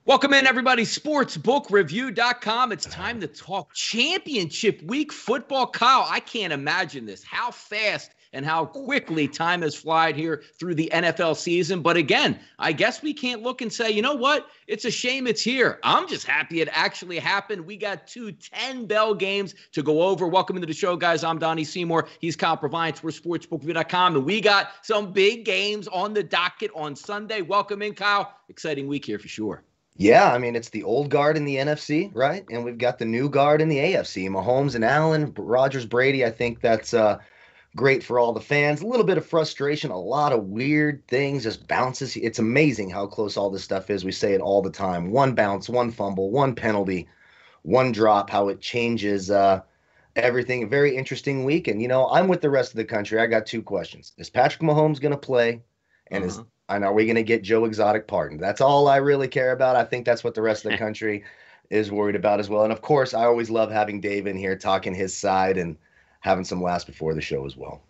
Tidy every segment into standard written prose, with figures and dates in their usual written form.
Welcome in, everybody. Sportsbookreview.com. It's time to talk championship week football. Kyle, I can't imagine this. How fast and how quickly time has flied here through the NFL season. But again, I guess we can't look and say, you know what? It's a shame it's here. I'm just happy it actually happened. We got two 10-bell games to go over. Welcome into the show, guys. I'm Donnie Seymour. He's Kyle Purviance. We're sportsbookreview.com. And we got some big games on the docket on Sunday. Welcome in, Kyle. Exciting week here for sure. Yeah, I mean, it's the old guard in the NFC, right? And we've got the new guard in the AFC. Mahomes and Allen, Rodgers, Brady. I think that's great for all the fans. A little bit of frustration, a lot of weird things, just bounces. It's amazing how close all this stuff is. We say it all the time. One bounce, one fumble, one penalty, one drop, how it changes everything. A very interesting week. And, I'm with the rest of the country. I got two questions. Is Patrick Mahomes going to play? And are we going to get Joe Exotic pardoned? That's all I really care about. I think that's what the rest of the country is worried about as well. And, of course, I always love having Dave in here talking his side and having some laughs before the show as well.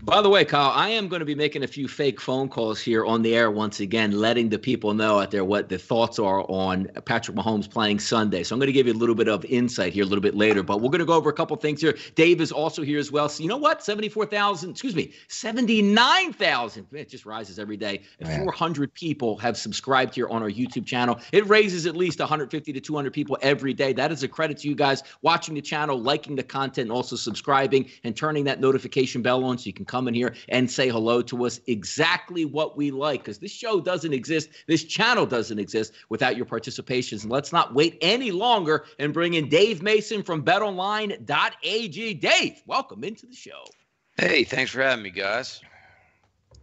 By the way, Kyle, I am going to be making a few fake phone calls here on the air once again, letting the people know out there what the thoughts are on Patrick Mahomes playing Sunday. So I'm going to give you a little bit of insight here a little bit later, but we're going to go over a couple things here. Dave is also here as well. So you know what? 79,000. It just rises every day. 400 people have subscribed here on our YouTube channel. It raises at least 150 to 200 people every day. That is a credit to you guys watching the channel, liking the content, and also subscribing and turning that notification bell on so you can come in here and say hello to us. Exactly what we like, because this show doesn't exist, this channel doesn't exist without your participations. And let's not wait any longer and bring in Dave Mason from betonline.ag. Dave, welcome into the show. Hey, thanks for having me, guys.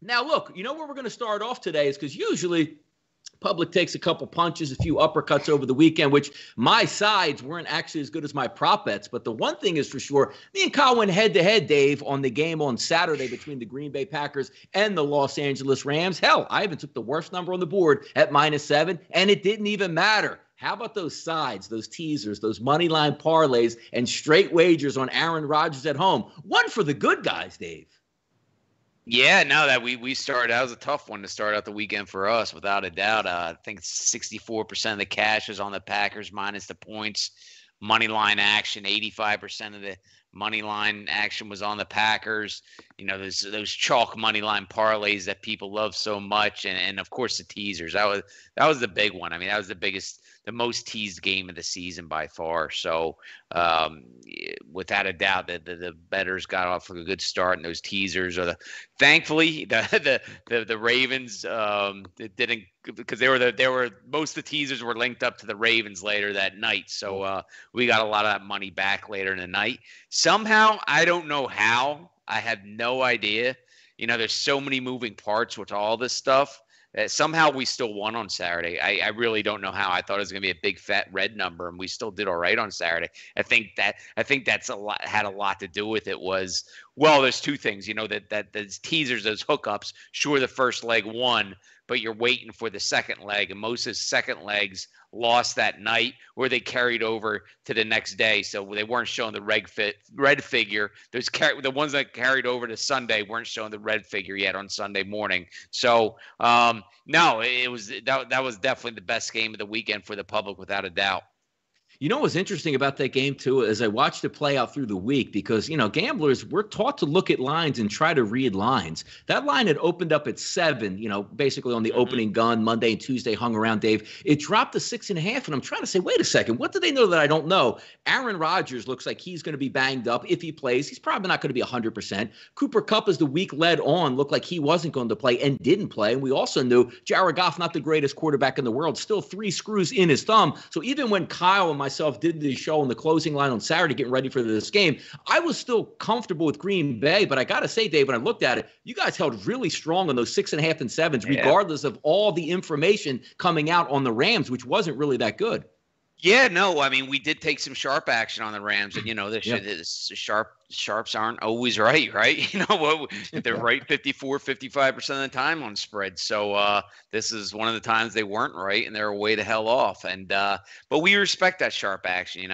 Now, look, you know where we're going to start off today is because usually public takes a couple punches, a few uppercuts over the weekend, which my sides weren't actually as good as my prop bets. But the one thing is for sure, me and Kyle went head-to-head, Dave, on the game on Saturday between the Green Bay Packers and the Los Angeles Rams. Hell, I even took the worst number on the board at -7, and it didn't even matter. How about those sides, those teasers, those money line parlays, and straight wagers on Aaron Rodgers at home? One for the good guys, Dave. Yeah, no, that we started. That was a tough one to start out the weekend for us, without a doubt. I think 64% of the cash was on the Packers minus the points. Money line action, 85% of the money line action was on the Packers. Those chalk money line parlays that people love so much, and of course the teasers. That was the big one. I mean, that was the most teased game of the season by far. So without a doubt, the bettors got off to a good start, and those teasers are thankfully the Ravens didn't, because they were most of the teasers were linked up to the Ravens later that night. So we got a lot of that money back later in the night. Somehow, I don't know how. I have no idea. There's so many moving parts with all this stuff. Somehow we still won on Saturday. I really don't know how. I thought it was going to be a big fat red number, and we still did all right on Saturday. I think that's had a lot to do with it. There's two things. That those teasers, those hookups. Sure, the first leg won, but you're waiting for the second leg, and most of the second legs lost that night, or they carried over to the next day, so they weren't showing the red figure. The ones that carried over to Sunday weren't showing the red figure yet on Sunday morning. So no, that was definitely the best game of the weekend for the public, without a doubt. You know what's interesting about that game, too, as I watched it play out through the week, because, gamblers, we're taught to look at lines and try to read lines. That line had opened up at 7, basically on the opening gun. Monday and Tuesday hung around, Dave. It dropped to 6.5, and I'm trying to say, wait a second, what do they know that I don't know? Aaron Rodgers looks like he's going to be banged up. If he plays, he's probably not going to be 100%. Cooper Kupp, as the week led on, looked like he wasn't going to play and didn't play. And we also knew Jared Goff, not the greatest quarterback in the world, still 3 screws in his thumb. So even when Kyle and myself did the show on the closing line on Saturday, getting ready for this game, I was still comfortable with Green Bay, but I got to say, Dave, when I looked at it, you guys held really strong on those 6.5 and 7s, regardless of all the information coming out on the Rams, which wasn't really that good. Yeah, no, I mean, we did take some sharp action on the Rams, and sharps aren't always right? They're right 55% of the time on spread. So this is one of the times they weren't right, and they're way the hell off. And but we respect that sharp action. We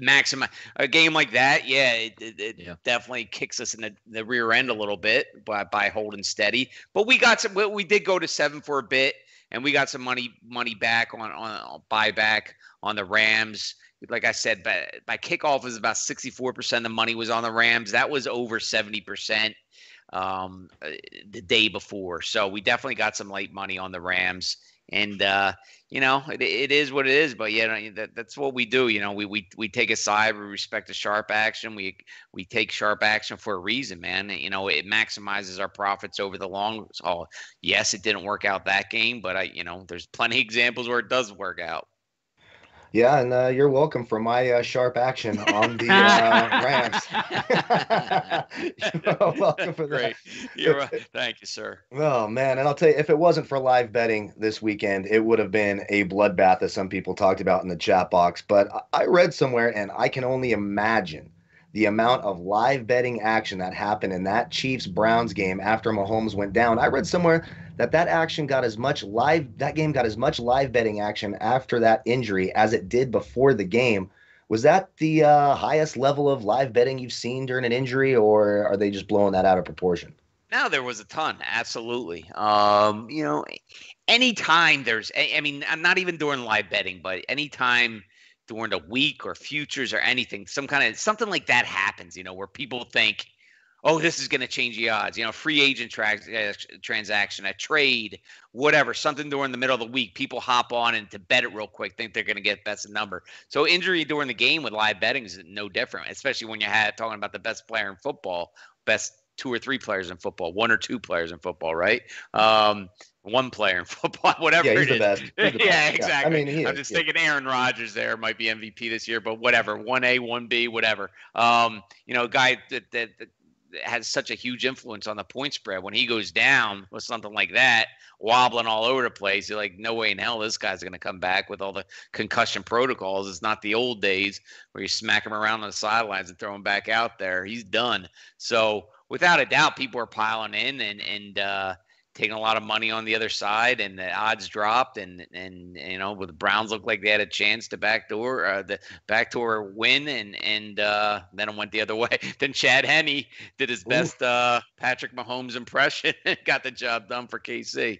maximize a game like that. Yeah, it definitely kicks us in the rear end a little bit by holding steady. But we got some. We did go to 7 for a bit. and we got some money back on buyback on the Rams. Like I said, by kickoff was about 64% of the money was on the Rams. That was over 70% the day before. So we definitely got some late money on the Rams. And it is what it is. But that's what we do. We take a side. We respect the sharp action. We take sharp action for a reason, man. It maximizes our profits over the long haul. Yes, it didn't work out that game, but there's plenty of examples where it does work out. Yeah, and you're welcome for my sharp action on the Rams. You're welcome for that. Great. Thank you, sir. Oh, man. And I'll tell you, if it wasn't for live betting this weekend, it would have been a bloodbath, as some people talked about in the chat box. But I read somewhere, and I can only imagine the amount of live betting action that happened in that Chiefs-Browns game after Mahomes went down. I read somewhere that game got as much live betting action after that injury as it did before the game. Was that the highest level of live betting you've seen during an injury, or are they just blowing that out of proportion? No, there was a ton. Absolutely. Anytime I'm not even during live betting, but anytime during the week or futures or anything, something like that happens, where people think, oh, this is going to change the odds, free agent transaction, a trade, whatever, something during the middle of the week, people hop on and to bet it real quick, think they're going to get best number. So injury during the game with live betting is no different, especially when you're talking about the best player in football, best 2 or 3 players in football, 1 or 2 players in football, right? One player in football, whatever. Yeah, he's the best. Yeah, exactly. Yeah. I mean, I'm just thinking Aaron Rodgers there might be MVP this year, but whatever, 1A, 1B, whatever. A guy that has such a huge influence on the point spread. When he goes down with something like that, wobbling all over the place, you're like, no way in hell this guy's going to come back with all the concussion protocols. It's not the old days where you smack him around on the sidelines and throw him back out there. He's done. So without a doubt, people are piling in and taking a lot of money on the other side, and the odds dropped, and with the Browns looked like they had a chance to backdoor win, and then it went the other way. Then Chad Henne did his best Patrick Mahomes impression and got the job done for KC.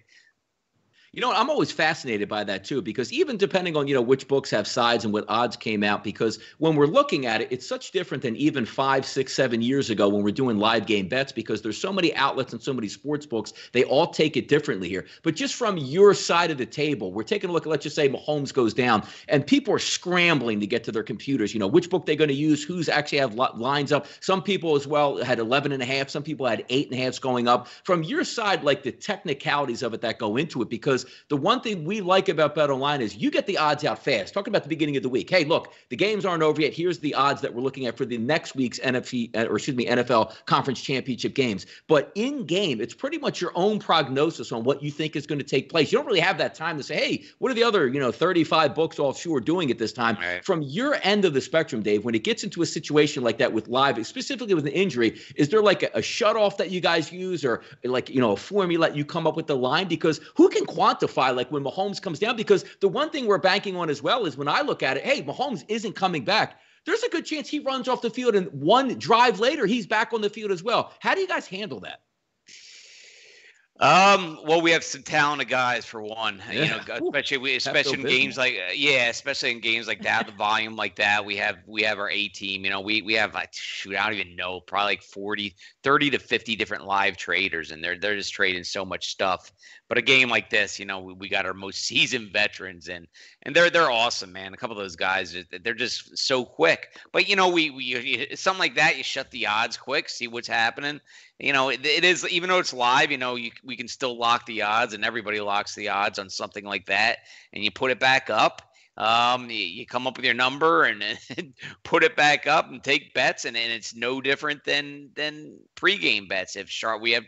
I'm always fascinated by that too, because even depending on, which books have sides and what odds came out, because when we're looking at it, it's such different than even 5, 6, 7 years ago when we're doing live game bets, because there's so many outlets and so many sports books, they all take it differently here. But just from your side of the table, we're taking a look at, let's just say Mahomes goes down and people are scrambling to get to their computers, which book they're going to use, who's actually have lines up. Some people as well had 11.5, some people had 8.5 going up. From your side, like the technicalities of it that go into it, because the one thing we like about BetOnline is you get the odds out fast. Talking about the beginning of the week. Hey, look, the games aren't over yet. Here's the odds that we're looking at for the next week's NFL Conference Championship games. But in game, it's pretty much your own prognosis on what you think is going to take place. You don't really have that time to say, hey, what are the other 35 books offshore doing at this time? Right. From your end of the spectrum, Dave, when it gets into a situation like that with live, specifically with an injury, is there like a shutoff that you guys use, or like a formula you come up with the line? Because who can quantify like when Mahomes comes down? Because the one thing we're banking on as well is when I look at it, hey, Mahomes isn't coming back. There's a good chance he runs off the field and one drive later, he's back on the field as well. How do you guys handle that? Well, we have some talented guys for one, especially in games especially in games like that, the volume like that, we have our A team, we have I don't even know, probably like 30 to 50 different live traders, and they're just trading so much stuff. But a game like this, we got our most seasoned veterans and they're awesome, man. A couple of those guys, they're just so quick. But we something like that, you shut the odds quick, see what's happening. It is, even though it's live, we can still lock the odds, and everybody locks the odds on something like that, and you put it back up. You come up with your number and put it back up and take bets, and it's no different than pregame bets. We have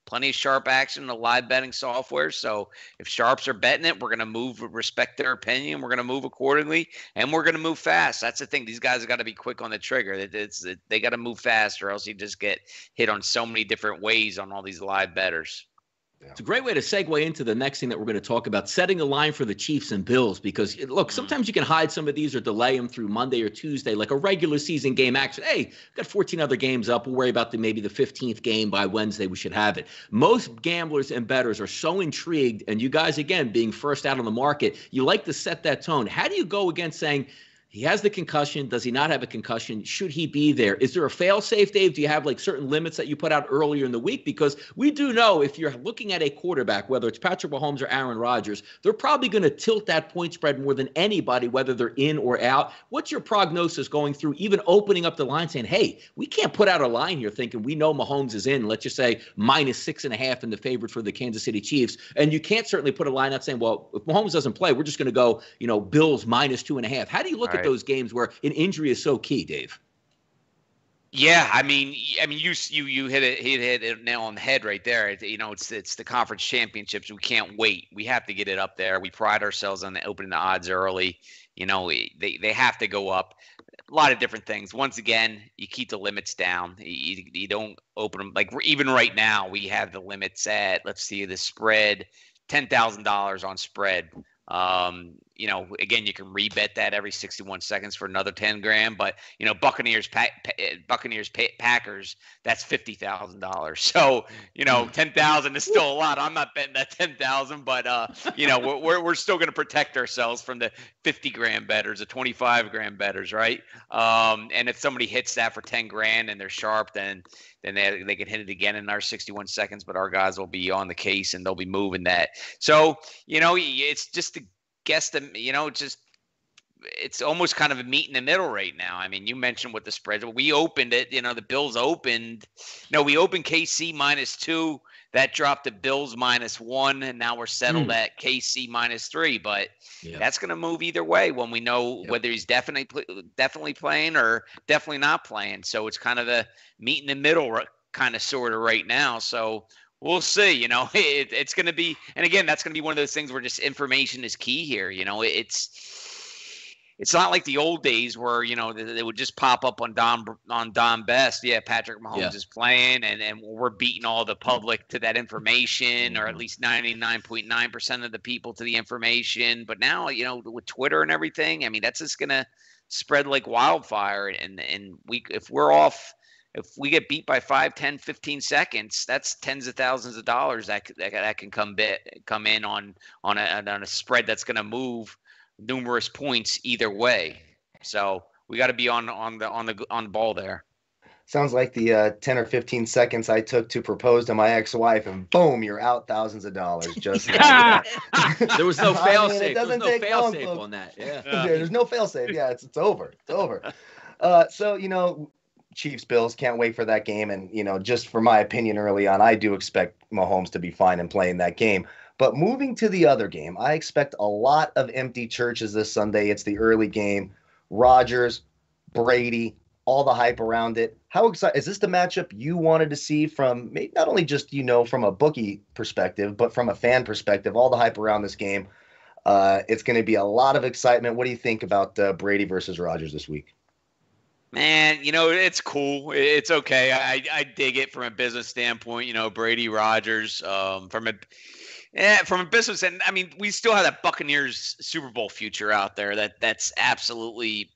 plenty of sharp action in the live betting software. So if sharps are betting it, we're going to respect their opinion. We're going to move accordingly, and we're going to move fast. That's the thing. These guys have got to be quick on the trigger. They got to move fast, or else you just get hit on so many different ways on all these live bettors. It's a great way to segue into the next thing that we're going to talk about, setting the line for the Chiefs and Bills, because, look, sometimes you can hide some of these or delay them through Monday or Tuesday, like a regular season game action. Hey, we've got 14 other games up. We'll worry about maybe the 15th game by Wednesday. We should have it. Most gamblers and bettors are so intrigued, and you guys, again, being first out on the market, you like to set that tone. How do you go against saying, he has the concussion. Does he not have a concussion? Should he be there? Is there a fail-safe, Dave? Do you have like certain limits that you put out earlier in the week? Because we do know if you're looking at a quarterback, whether it's Patrick Mahomes or Aaron Rodgers, they're probably going to tilt that point spread more than anybody, whether they're in or out. What's your prognosis going through, even opening up the line saying, hey, we can't put out a line here thinking we know Mahomes is in, let's just say -6.5 in the favorite for the Kansas City Chiefs. And you can't certainly put a line out saying, well, if Mahomes doesn't play, we're just going to go, Bills -2.5. How do you look at those games where an injury is so key, Dave? Yeah, I mean, you hit it nail on the head right there. It's the conference championships. We can't wait. We have to get it up there. We pride ourselves on opening the odds early. They have to go up. A lot of different things. Once again, you keep the limits down. You don't open them. Like even right now, we have the limits at, let's see, the spread, $10,000 on spread. Again, you can rebet that every 61 seconds for another 10 grand, but Buccaneers, Packers, that's $50,000. So, 10,000 is still a lot. I'm not betting that 10,000, but, we're still going to protect ourselves from the 50 grand bettors, the 25 grand bettors. Right. And if somebody hits that for 10 grand and they're sharp, then they can hit it again in our 61 seconds, but our guys will be on the case and they'll be moving that. So, it's just a guesstimate, it's almost kind of a meet in the middle right now. I mean, you mentioned what the spread. We opened it, the Bills opened. No, we opened KC -2. That dropped to Bills -1, and now we're settled at KC -3. But that's going to move either way when we know whether he's definitely playing or definitely not playing. So it's kind of a meet in the middle kind of sort of right now. So we'll see. It's going to be, and again, that's going to be one of those things where just information is key here. It's not like the old days where, they would just pop up on Don Best. Yeah, Patrick Mahomes is playing, and we're beating all the public to that information, or at least 99.9% of the people to the information. But now, with Twitter and everything, I mean, that's just going to spread like wildfire. And if we get beat by 5, 10, 15 seconds, that's tens of thousands of dollars that can come in on a spread that's going to move numerous points either way. So we got to be on the ball there. Sounds like the 10 or 15 seconds I took to propose to my ex-wife, and boom, you're out thousands of dollars. Just like that. There was no fail-safe. There was no fail-safe on that. Yeah. There's no fail-safe. Yeah, it's over. It's over. So, Chiefs Bills, can't wait for that game. And, just for my opinion early on, I do expect Mahomes to be fine and playing that game. But moving to the other game, I expect a lot of empty churches this Sunday. It's the early game. Rodgers, Brady, all the hype around it. How excited is this the matchup you wanted to see from not only just, from a bookie perspective, but from a fan perspective, all the hype around this game? It's going to be a lot of excitement. What do you think about Brady versus Rodgers this week? Man, it's cool. It's okay. I dig it from a business standpoint. Brady, Rodgers, from a business, and I mean, we still have that Buccaneers Super Bowl future out there. That's absolutely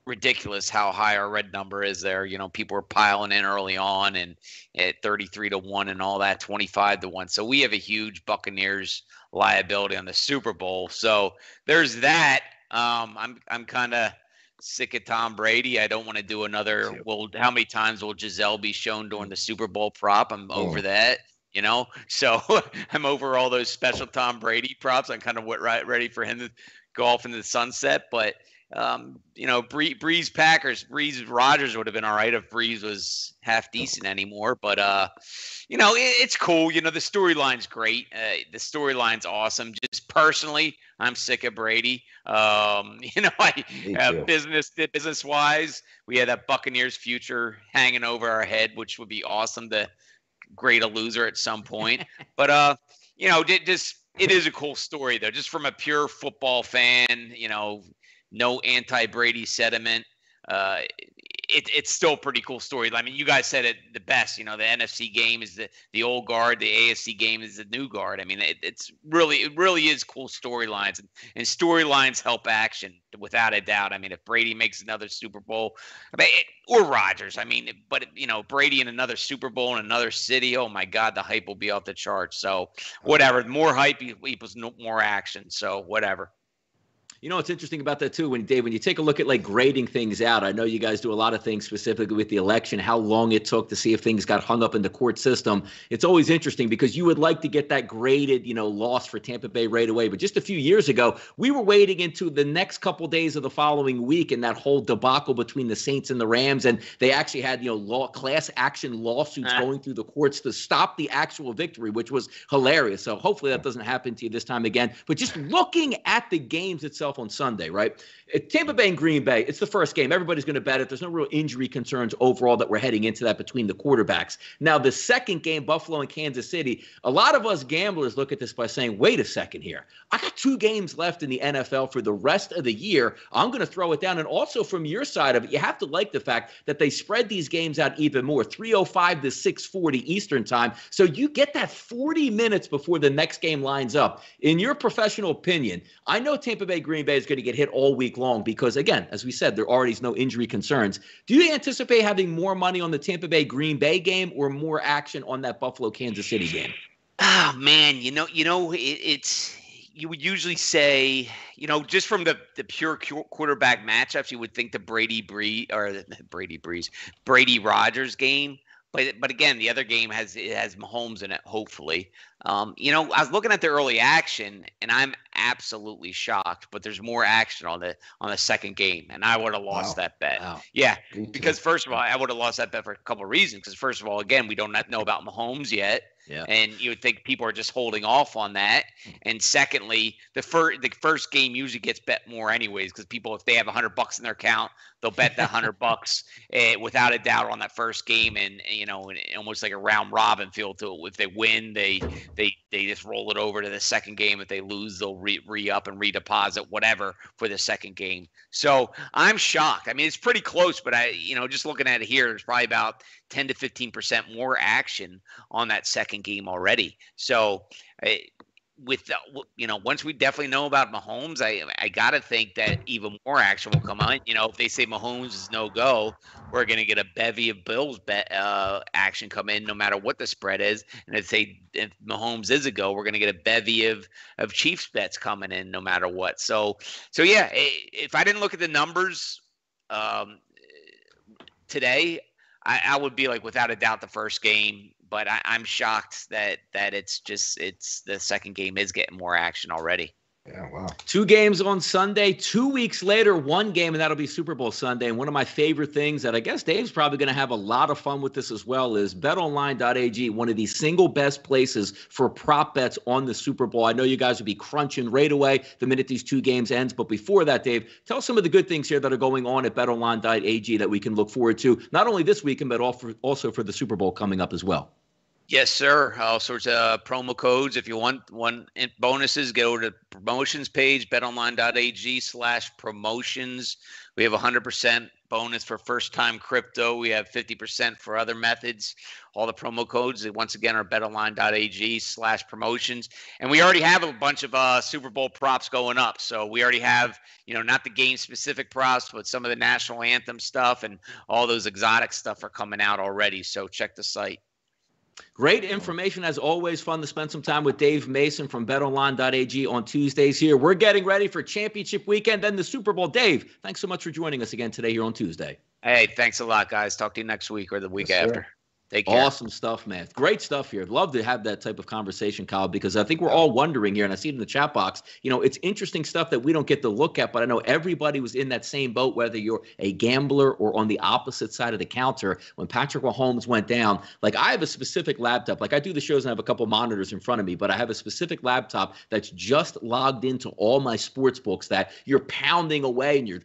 ridiculous how high our red number is there. People are piling in early on and at 33-1 and all that, 25-1. So we have a huge Buccaneers liability on the Super Bowl. So there's that. I'm kind of sick of Tom Brady. I don't want to do another. Well, how many times will Giselle be shown during the Super Bowl prop? I'm over that. So I'm over all those special Tom Brady props. I'm kind of ready for him to go off into the sunset. But, Breeze Rodgers would have been all right if Breeze was half decent anymore. But, it's cool. The storyline's great. The storyline's awesome. Just personally, I'm sick of Brady. Business wise, we had that Buccaneers future hanging over our head, which would be awesome to grade a loser at some point. But it is a cool story though, just from a pure football fan, no anti-Brady sentiment. it's still a pretty cool story. I mean, you guys said it the best. The NFC game is the old guard, the AFC game is the new guard. I mean, it really is cool storylines, and storylines help action without a doubt. I mean, if Brady makes another Super Bowl, or Rodgers, but Brady in another Super Bowl in another city, oh my God, the hype will be off the charts. So whatever, more hype equals more action. So whatever. What's interesting about that too, when you take a look at like grading things out, I know you guys do a lot of things specifically with the election, how long it took to see if things got hung up in the court system. It's always interesting because you would like to get that graded, loss for Tampa Bay right away. But just a few years ago, we were waiting into the next couple days of the following week and that whole debacle between the Saints and the Rams. And they actually had, class action lawsuits going through the courts to stop the actual victory, which was hilarious. So hopefully that doesn't happen to you this time again. But just looking at the games itself on Sunday, right? Tampa Bay and Green Bay, it's the first game. Everybody's going to bet it. There's no real injury concerns overall that we're heading into that between the quarterbacks. Now, the second game, Buffalo and Kansas City, a lot of us gamblers look at this by saying, wait a second here. I got 2 games left in the NFL for the rest of the year. I'm going to throw it down. And also from your side of it, you have to like the fact that they spread these games out even more, 3:05 to 6:40 Eastern time. So you get that 40 minutes before the next game lines up. In your professional opinion, I know Tampa Bay, Green Bay is going to get hit all week long because, again, as we said, there already is no injury concerns. Do you anticipate having more money on the Tampa Bay Green Bay game or more action on that Buffalo Kansas City game? Oh man, it's you would usually say, just from the pure quarterback matchups, you would think the Brady Rodgers game. But again, the other game has Mahomes in it, hopefully. I was looking at the early action, and I'm absolutely shocked. But there's more action on the second game, and I would have lost that bet. Wow. Yeah, because first of all, I would have lost that bet for a couple of reasons. Because first of all, again, we don't know about Mahomes yet. Yeah. And you would think people are just holding off on that. And secondly, the first game usually gets bet more anyways, because people, if they have $100 in their account, they'll bet that $100 without a doubt on that first game, and almost like a round robin feel to it. If they win, they just roll it over to the second game. If they lose, they'll re-up and redeposit whatever for the second game. So I'm shocked. I mean, it's pretty close, but just looking at it here, there's probably about 10 to 15% more action on that second game already. So once we definitely know about Mahomes, I got to think that even more action will come on. If they say Mahomes is no go, we're going to get a bevy of Bills action come in no matter what the spread is. And if Mahomes is a go, we're going to get a bevy of Chiefs bets coming in no matter what. So yeah, if I didn't look at the numbers today, I would be like, without a doubt, the first game. But I'm shocked that it's the second game is getting more action already. Yeah, wow. 2 games on Sunday, 2 weeks later, 1 game, and that'll be Super Bowl Sunday. And one of my favorite things that I guess Dave's probably going to have a lot of fun with this as well is betonline.ag, one of the single best places for prop bets on the Super Bowl. I know you guys will be crunching right away the minute these 2 games ends. But before that, Dave, tell us some of the good things here that are going on at betonline.ag that we can look forward to, not only this weekend, but also for the Super Bowl coming up as well. Yes, sir. All sorts of promo codes. If you want bonuses, go to the promotions page, betonline.ag/promotions. We have 100% bonus for first-time crypto. We have 50% for other methods. All the promo codes, once again, are betonline.ag/promotions. And we already have a bunch of Super Bowl props going up. So we already have, not the game-specific props, but some of the national anthem stuff and all those exotic stuff are coming out already. So check the site. Great information, as always. Fun to spend some time with Dave Mason from betonline.ag on Tuesdays here. We're getting ready for championship weekend, then the Super Bowl. Dave, thanks so much for joining us again today here on Tuesday. Hey, thanks a lot, guys. Talk to you next week or the week after. Sir. Take care. Awesome stuff, man. Great stuff here. Love to have that type of conversation, Kyle, because I think we're all wondering here, and I see it in the chat box, it's interesting stuff that we don't get to look at, but I know everybody was in that same boat, whether you're a gambler or on the opposite side of the counter. When Patrick Mahomes went down, like, I have a specific laptop. Like, I do the shows and I have a couple monitors in front of me, but I have a specific laptop that's just logged into all my sports books that you're pounding away, and you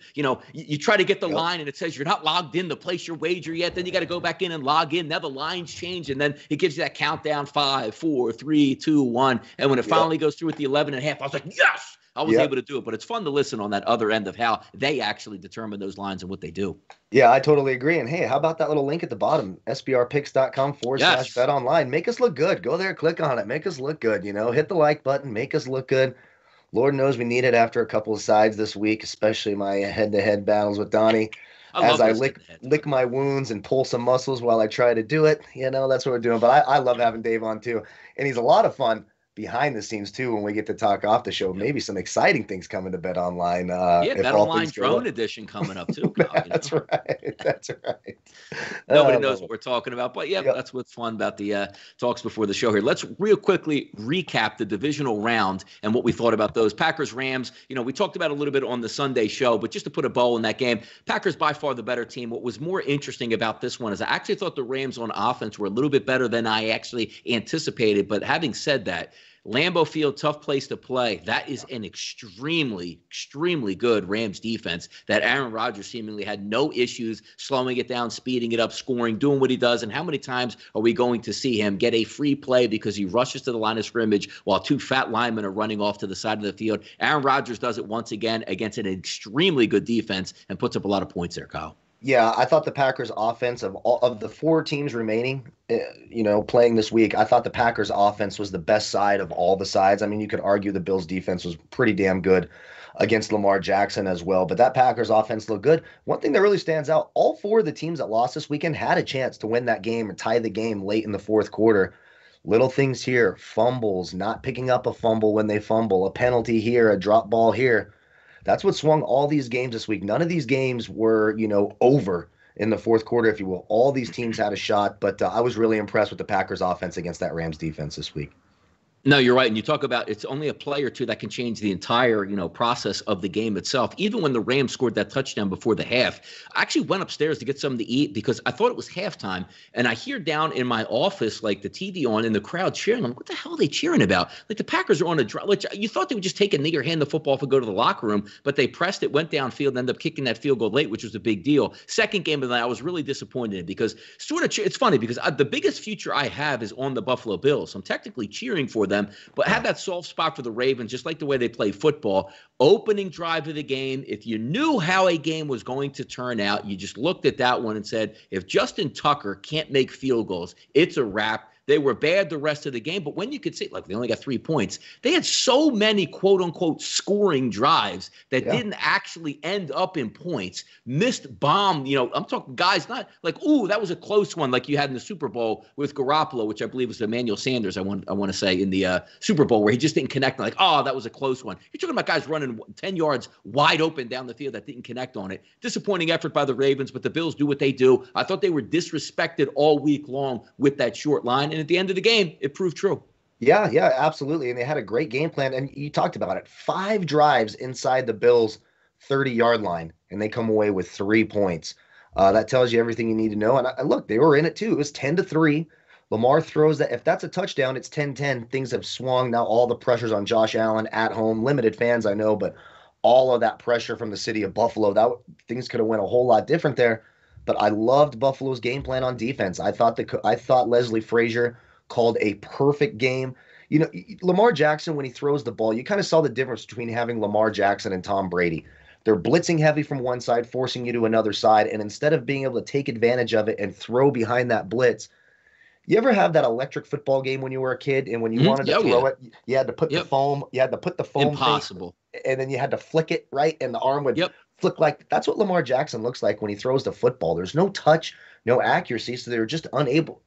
try to get the line and it says you're not logged in to place your wager yet. Then you got to go back in and log in. Now the lines change, and then it gives you that countdown, 5, 4, 3, 2, 1. And when it finally goes through at the 11 and a half, I was like, yes, I was able to do it, but it's fun to listen on that other end of how they actually determine those lines and what they do. Yeah, I totally agree. And hey, how about that little link at the bottom, sbrpicks.com/bet online. Make us look good. Go there, click on it. Make us look good. Hit the like button. Make us look good. Lord knows we need it after a couple of sides this week, especially my head-to-head battles with Donnie. As I lick my wounds and pull some muscles while I try to do it. That's what we're doing. But I love having Dave on too. And he's a lot of fun behind the scenes too when we get to talk off the show. Maybe some exciting things coming to Bet Online. Bet Online drone edition coming up too. That's right. That's right. Nobody knows what we're talking about, but that's what's fun about the talks before the show here. Let's real quickly recap the divisional round and what we thought about those. Packers Rams, we talked about a little bit on the Sunday show, but just to put a bow in that game, Packers by far the better team. What was more interesting about this one is I actually thought the Rams on offense were a little bit better than I actually anticipated. But having said that, Lambeau Field, tough place to play. That is an extremely, extremely good Rams defense that Aaron Rodgers seemingly had no issues slowing it down, speeding it up, scoring, doing what he does. And how many times are we going to see him get a free play because he rushes to the line of scrimmage while two fat linemen are running off to the side of the field? Aaron Rodgers does it once again against an extremely good defense and puts up a lot of points there, Kyle. Yeah, I thought the Packers offense of the four teams remaining, playing this week, I thought the Packers offense was the best side of all the sides. I mean, you could argue the Bills defense was pretty damn good against Lamar Jackson as well, but that Packers offense looked good. One thing that really stands out, all four of the teams that lost this weekend had a chance to win that game or tie the game late in the fourth quarter. Little things here, fumbles, not picking up a fumble when they fumble, a penalty here, a drop ball here. That's what swung all these games this week. None of these games were, over in the fourth quarter, if you will. All these teams had a shot, but I was really impressed with the Packers offense against that Rams defense this week. No, you're right. And you talk about it's only a play or two that can change the entire, process of the game itself. Even when the Rams scored that touchdown before the half, I actually went upstairs to get something to eat because I thought it was halftime. And I hear down in my office, like the TV on and the crowd cheering. I'm like, what the hell are they cheering about? Like the Packers are on a drive. Like, you thought they would just take a knee or hand the football off and go to the locker room, but they pressed it, went downfield, and ended up kicking that field goal late, which was a big deal. Second game of the night, I was really disappointed in because it's funny because the biggest future I have is on the Buffalo Bills. So I'm technically cheering for them, but have that soft spot for the Ravens, just like the way they play football. Opening drive of the game, if you knew how a game was going to turn out, you just looked at that one and said, if Justin Tucker can't make field goals, it's a wrap. They were bad the rest of the game, but when you could see, like, they only got 3 points, they had so many quote-unquote scoring drives that didn't actually end up in points. Missed bomb, I'm talking guys not like, ooh, that was a close one like you had in the Super Bowl with Garoppolo, which I believe was Emmanuel Sanders, I want to say, in the Super Bowl, where he just didn't connect. Like, oh, that was a close one. You're talking about guys running 10 yards wide open down the field that didn't connect on it. Disappointing effort by the Ravens, but the Bills do what they do. I thought they were disrespected all week long with that short line. And at the end of the game, it proved true. Yeah, absolutely. And they had a great game plan. And you talked about it. 5 drives inside the Bills' 30-yard line, and they come away with 3 points. That tells you everything you need to know. And look, they were in it too. It was 10-3. Lamar throws that. If that's a touchdown, it's 10-10. Things have swung. Now all the pressure's on Josh Allen at home. Limited fans, I know, but all of that pressure from the city of Buffalo, things could have went a whole lot different there. But I loved Buffalo's game plan on defense. I thought Leslie Frazier called a perfect game. Lamar Jackson, when he throws the ball, you kind of saw the difference between having Lamar Jackson and Tom Brady. They're blitzing heavy from one side, forcing you to another side, and instead of being able to take advantage of it and throw behind that blitz, you ever have that electric football game when you were a kid, and when you wanted to throw it, you had to put the foam, impossible, and then you had to flick it, right, and the arm would flick. Like that's what Lamar Jackson looks like when he throws the football. There's no touch, no accuracy, so they were just unable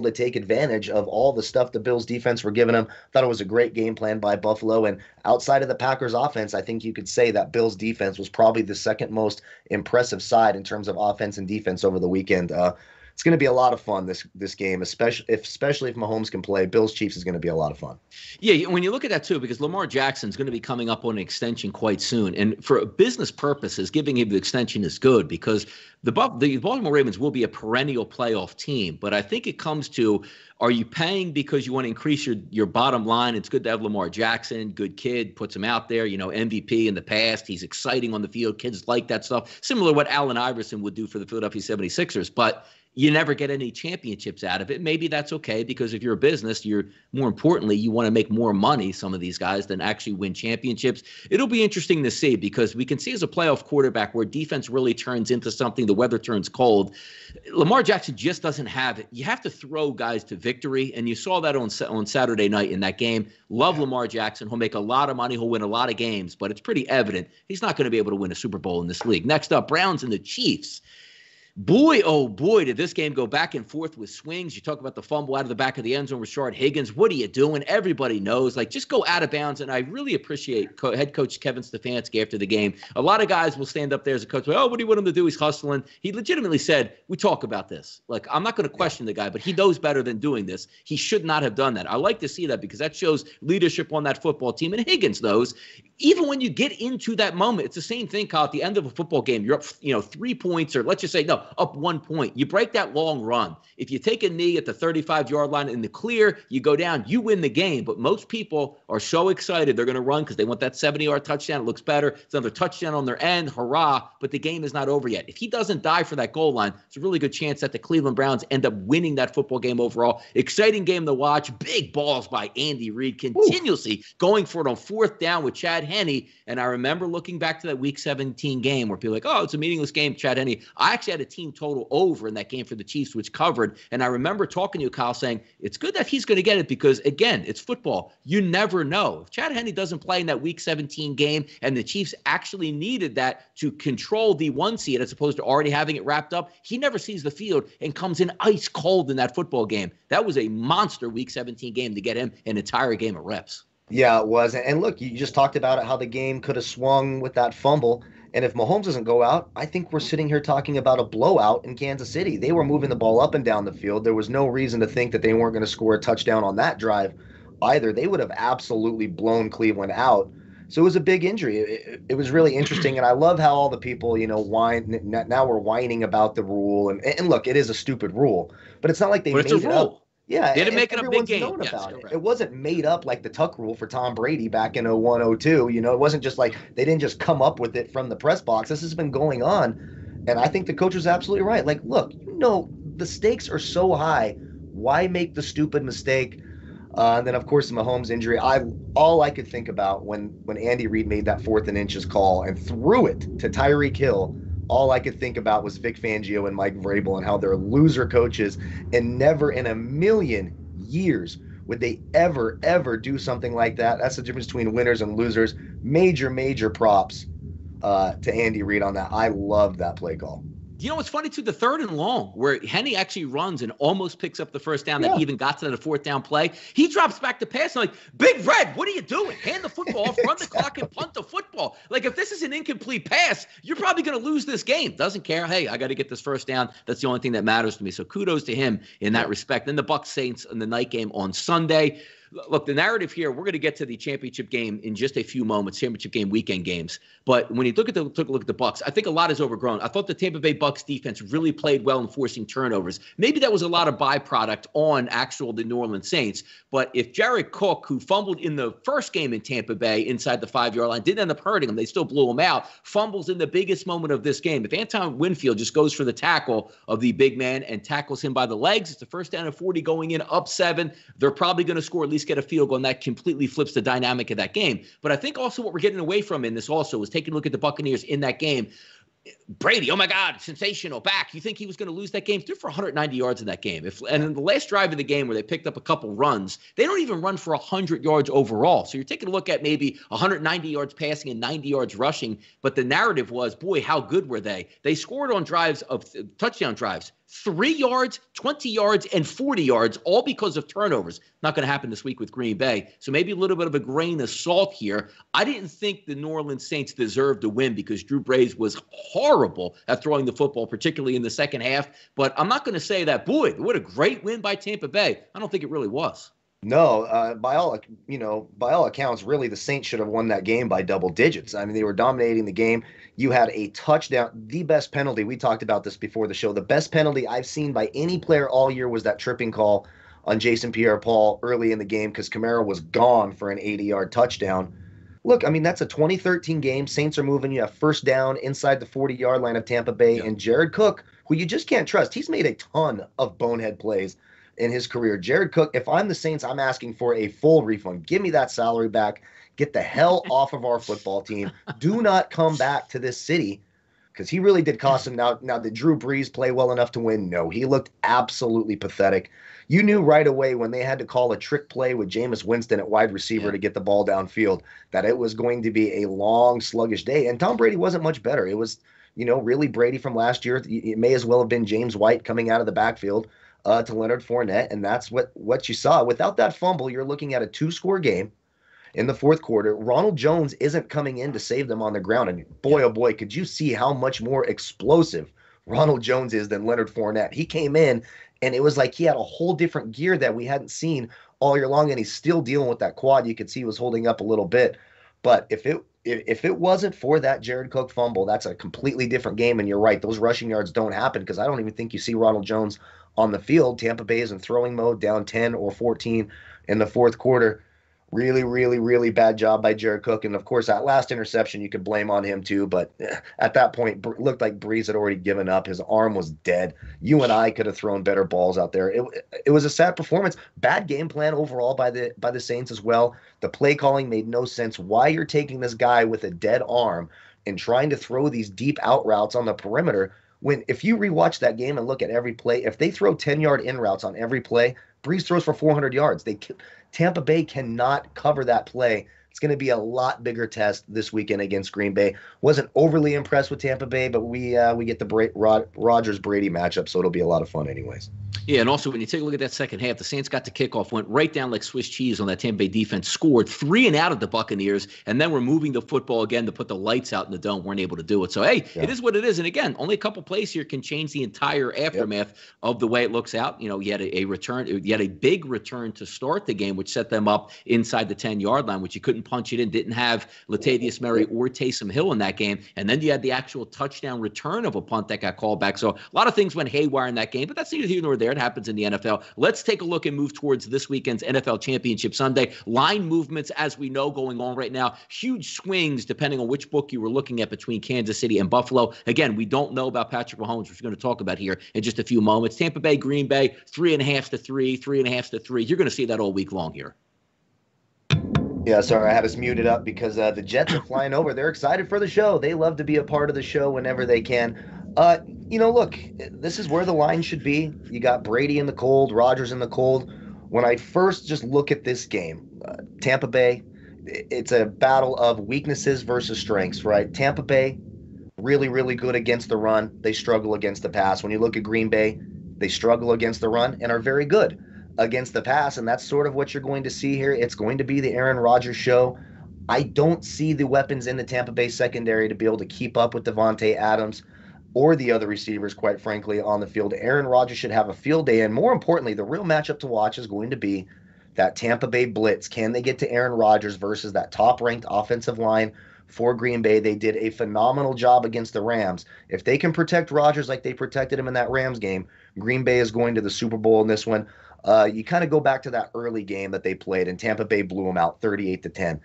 to take advantage of all the stuff the Bills defense were giving them. Thought it was a great game plan by Buffalo, and outside of the Packers offense, I think you could say that Bills defense was probably the second most impressive side in terms of offense and defense over the weekend. It's going to be a lot of fun this game, especially if Mahomes can play. Bills Chiefs is going to be a lot of fun. Yeah, when you look at that too, because Lamar Jackson's going to be coming up on an extension quite soon, and for business purposes, giving him the extension is good because the Baltimore Ravens will be a perennial playoff team. But I think it comes to, are you paying because you want to increase your bottom line? It's good to have Lamar Jackson, good kid, puts him out there, MVP in the past. He's exciting on the field. Kids like that stuff. Similar to what Allen Iverson would do for the Philadelphia 76ers. But you never get any championships out of it. Maybe that's okay, because if you're a business, more importantly, you want to make more money, some of these guys, than actually win championships. It'll be interesting to see, because we can see as a playoff quarterback where defense really turns into something, the weather turns cold. Lamar Jackson just doesn't have it. You have to throw guys to victory, and you saw that on Saturday night in that game. Love Lamar Jackson. He'll make a lot of money. He'll win a lot of games, but it's pretty evident he's not going to be able to win a Super Bowl in this league. Next up, Browns and the Chiefs. Boy, oh boy, did this game go back and forth with swings. You talk about the fumble out of the back of the end zone with Rashard Higgins. What are you doing? Everybody knows. Just go out of bounds. And I really appreciate head coach Kevin Stefanski after the game. A lot of guys will stand up there as a coach. Oh, what do you want him to do? He's hustling. He legitimately said, we talk about this. I'm not going to question the guy, but he knows better than doing this. He should not have done that. I like to see that, because that shows leadership on that football team. And Higgins knows, even when you get into that moment, it's the same thing, Kyle. At the end of a football game, you're up, 3 points, or let's just say, no, up 1 point. You break that long run. If you take a knee at the 35-yard line in the clear, you go down, you win the game. But most people are so excited they're going to run because they want that 70-yard touchdown. It looks better. It's another touchdown on their end. Hurrah. But the game is not over yet. If he doesn't die for that goal line, it's a really good chance that the Cleveland Browns end up winning that football game overall. Exciting game to watch. Big balls by Andy Reid, continuously going for it on 4th down with Chad Henne. And I remember looking back to that Week 17 game where people were like, oh, it's a meaningless game, Chad Henne. I actually had a team total over in that game for the Chiefs, which covered. And I remember talking to you, Kyle, saying it's good that he's going to get it, because, again, it's football. You never know. If Chad Henne doesn't play in that Week 17 game, and the Chiefs actually needed that to control the 1 seed as opposed to already having it wrapped up, he never sees the field and comes in ice cold in that football game. That was a monster Week 17 game to get him an entire game of reps. Yeah, it was. And look, you just talked about it, how the game could have swung with that fumble. And if Mahomes doesn't go out, I think we're sitting here talking about a blowout in Kansas City. They were moving the ball up and down the field. There was no reason to think that they weren't going to score a touchdown on that drive either. They would have absolutely blown Cleveland out. So it was a big injury. It was really interesting. And I love how all the people, whine. Now we're whining about the rule. And look, it is a stupid rule. But it's not like they made it up. Yeah, they didn't make it a big game. About it. It wasn't made up like the Tuck rule for Tom Brady back in 01, 02. It wasn't just like they didn't just come up with it from the press box. This has been going on, and I think the coach was absolutely right. Look, the stakes are so high. Why make the stupid mistake? And then, of course, the Mahomes injury. All I could think about when Andy Reid made that 4th and inches call and threw it to Tyreek Hill, all I could think about was Vic Fangio and Mike Vrabel and how they're loser coaches, and never in a million years would they ever do something like that. That's the difference between winners and losers. Major props to Andy Reid on that. I loved that play call. It's funny, too, the 3rd and long, where Henne actually runs and almost picks up the first down that even got to the 4th down play. He drops back to pass. And Big Red, what are you doing? Hand the football off, run the clock, and punt the football. If this is an incomplete pass, you're probably going to lose this game. Doesn't care. Hey, I got to get this first down. That's the only thing that matters to me. So kudos to him in that respect. Then the Bucs Saints in the night game on Sunday. Look, the narrative here, we're going to get to the championship game in just a few moments, championship game weekend games. But when you took a look at the Bucs, I think a lot is overgrown. I thought the Tampa Bay Bucs defense really played well in forcing turnovers. Maybe that was a lot of byproduct on the New Orleans Saints. But if Jared Cook, who fumbled in the first game in Tampa Bay inside the 5-yard line, didn't end up hurting him, they still blew him out, fumbles in the biggest moment of this game. If Anton Winfield just goes for the tackle of the big man and tackles him by the legs, it's a 1st down and 40 going in, up 7. They're probably going to score, at least get a field goal, and that completely flips the dynamic of that game. But I think also what we're getting away from in this also is taking a look at the Buccaneers in that game. Brady, oh my God, sensational, back. You think he was going to lose that game? Threw for 190 yards in that game. And in the last drive of the game where they picked up a couple runs, they don't even run for 100 yards overall. So you're taking a look at maybe 190 yards passing and 90 yards rushing. But the narrative was, boy, how good were they? They scored on drives of touchdown drives. 3 yards, 20 yards, and 40 yards, all because of turnovers. Not going to happen this week with Green Bay. So maybe a little bit of a grain of salt here. I didn't think the New Orleans Saints deserved to win because Drew Brees was horrible at throwing the football, particularly in the second half. But I'm not going to say that, boy, what a great win by Tampa Bay. I don't think it really was. No, by all accounts, really the Saints should have won that game by double digits. I mean, they were dominating the game. You had a touchdown, the best penalty. We talked about this before the show. The best penalty I've seen by any player all year was that tripping call on Jason Pierre-Paul early in the game because Kamara was gone for an 80-yard touchdown. Look, I mean, that's a 2013 game. Saints are moving. You have 1st down inside the 40-yard line of Tampa Bay, and Jared Cook, who you just can't trust. He's made a ton of bonehead plays in his career. Jared Cook, if I'm the Saints, I'm asking for a full refund. Give me that salary back. Get the hell off of our football team. Do not come back to this city, because he really did cost him. Now, did Drew Brees play well enough to win? No, he looked absolutely pathetic. You knew right away when they had to call a trick play with Jameis Winston at wide receiver to get the ball downfield that it was going to be a long, sluggish day. And Tom Brady wasn't much better. It was, really Brady from last year. It may as well have been James White coming out of the backfield to Leonard Fournette, and that's what you saw. Without that fumble, you're looking at a 2-score game in the fourth quarter. Ronald Jones isn't coming in to save them on the ground. And boy, oh boy, could you see how much more explosive Ronald Jones is than Leonard Fournette. He came in, and it was like he had a whole different gear that we hadn't seen all year long, and he's still dealing with that quad. You could see he was holding up a little bit. But if it wasn't for that Jared Cook fumble, that's a completely different game. And you're right, those rushing yards don't happen, because I don't even think you see Ronald Jones on the field. Tampa Bay is in throwing mode, down 10 or 14 in the fourth quarter. Really, really, really bad job by Jared Cook. And, of course, that last interception you could blame on him too. But at that point, it looked like Breeze had already given up. His arm was dead. You and I could have thrown better balls out there. It was a sad performance. Bad game plan overall by the Saints as well. The play calling made no sense. Why you're taking this guy with a dead arm and trying to throw these deep out routes on the perimeter, when if you rewatch that game and look at every play, if they throw 10-yard in routes on every play, Breeze throws for 400 yards. Tampa Bay cannot cover that play. It's going to be a lot bigger test this weekend against Green Bay. Wasn't overly impressed with Tampa Bay, but we get the Rodgers-Brady matchup, so it'll be a lot of fun anyways. Yeah, and also when you take a look at that second half, the Saints got the kickoff, went right down like Swiss cheese on that Tampa Bay defense, scored 3 and out of the Buccaneers, and then we're moving the football again to put the lights out in the dome. Weren't able to do it. So, hey, It is what it is. And again, only a couple plays here can change the entire aftermath of the way it looks out. You had a return, you had a big return to start the game, which set them up inside the 10-yard line, which you couldn't punch it in. Didn't have Latavius Murray or Taysom Hill in that game. And then you had the actual touchdown return of a punt that got called back. So a lot of things went haywire in that game, but that's neither here nor there. It happens in the NFL. Let's take a look and move towards this weekend's NFL Championship Sunday. Line movements, as we know, going on right now. Huge swings depending on which book you were looking at between Kansas City and Buffalo. Again, we don't know about Patrick Mahomes, which we're going to talk about here in just a few moments. Tampa Bay, Green Bay, 3.5 to 3, 3.5 to 3. You're going to see that all week long here. Yeah, sorry, I had us muted up because the Jets are flying over. They're excited for the show. They love to be a part of the show whenever they can. Look, this is where the line should be. You got Brady in the cold, Rodgers in the cold. When I first just look at this game, Tampa Bay, it's a battle of weaknesses versus strengths, right? Tampa Bay, really, really good against the run. They struggle against the pass. When you look at Green Bay, they struggle against the run and are very good against the pass, and that's sort of what you're going to see here. It's going to be the Aaron Rodgers show. I don't see the weapons in the Tampa Bay secondary to be able to keep up with Devontae Adams or the other receivers, quite frankly, on the field. Aaron Rodgers should have a field day, and more importantly, the real matchup to watch is going to be that Tampa Bay blitz. Can they get to Aaron Rodgers versus that top-ranked offensive line for Green Bay? They did a phenomenal job against the Rams. If they can protect Rodgers like they protected him in that Rams game, Green Bay is going to the Super Bowl in this one. You kind of go back to that early game that they played, and Tampa Bay blew them out 38-10.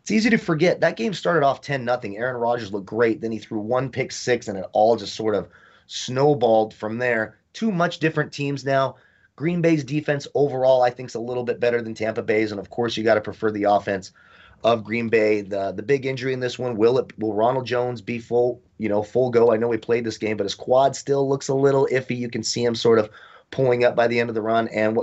It's easy to forget. That game started off 10-0. Aaron Rodgers looked great. Then he threw one pick six, and it all just sort of snowballed from there. Two much different teams now. Green Bay's defense overall, I think, is a little bit better than Tampa Bay's, and of course, you got to prefer the offense of Green Bay. The big injury in this one, will Ronald Jones be full go? I know he played this game, but his quad still looks a little iffy. You can see him sort of pulling up by the end of the run, and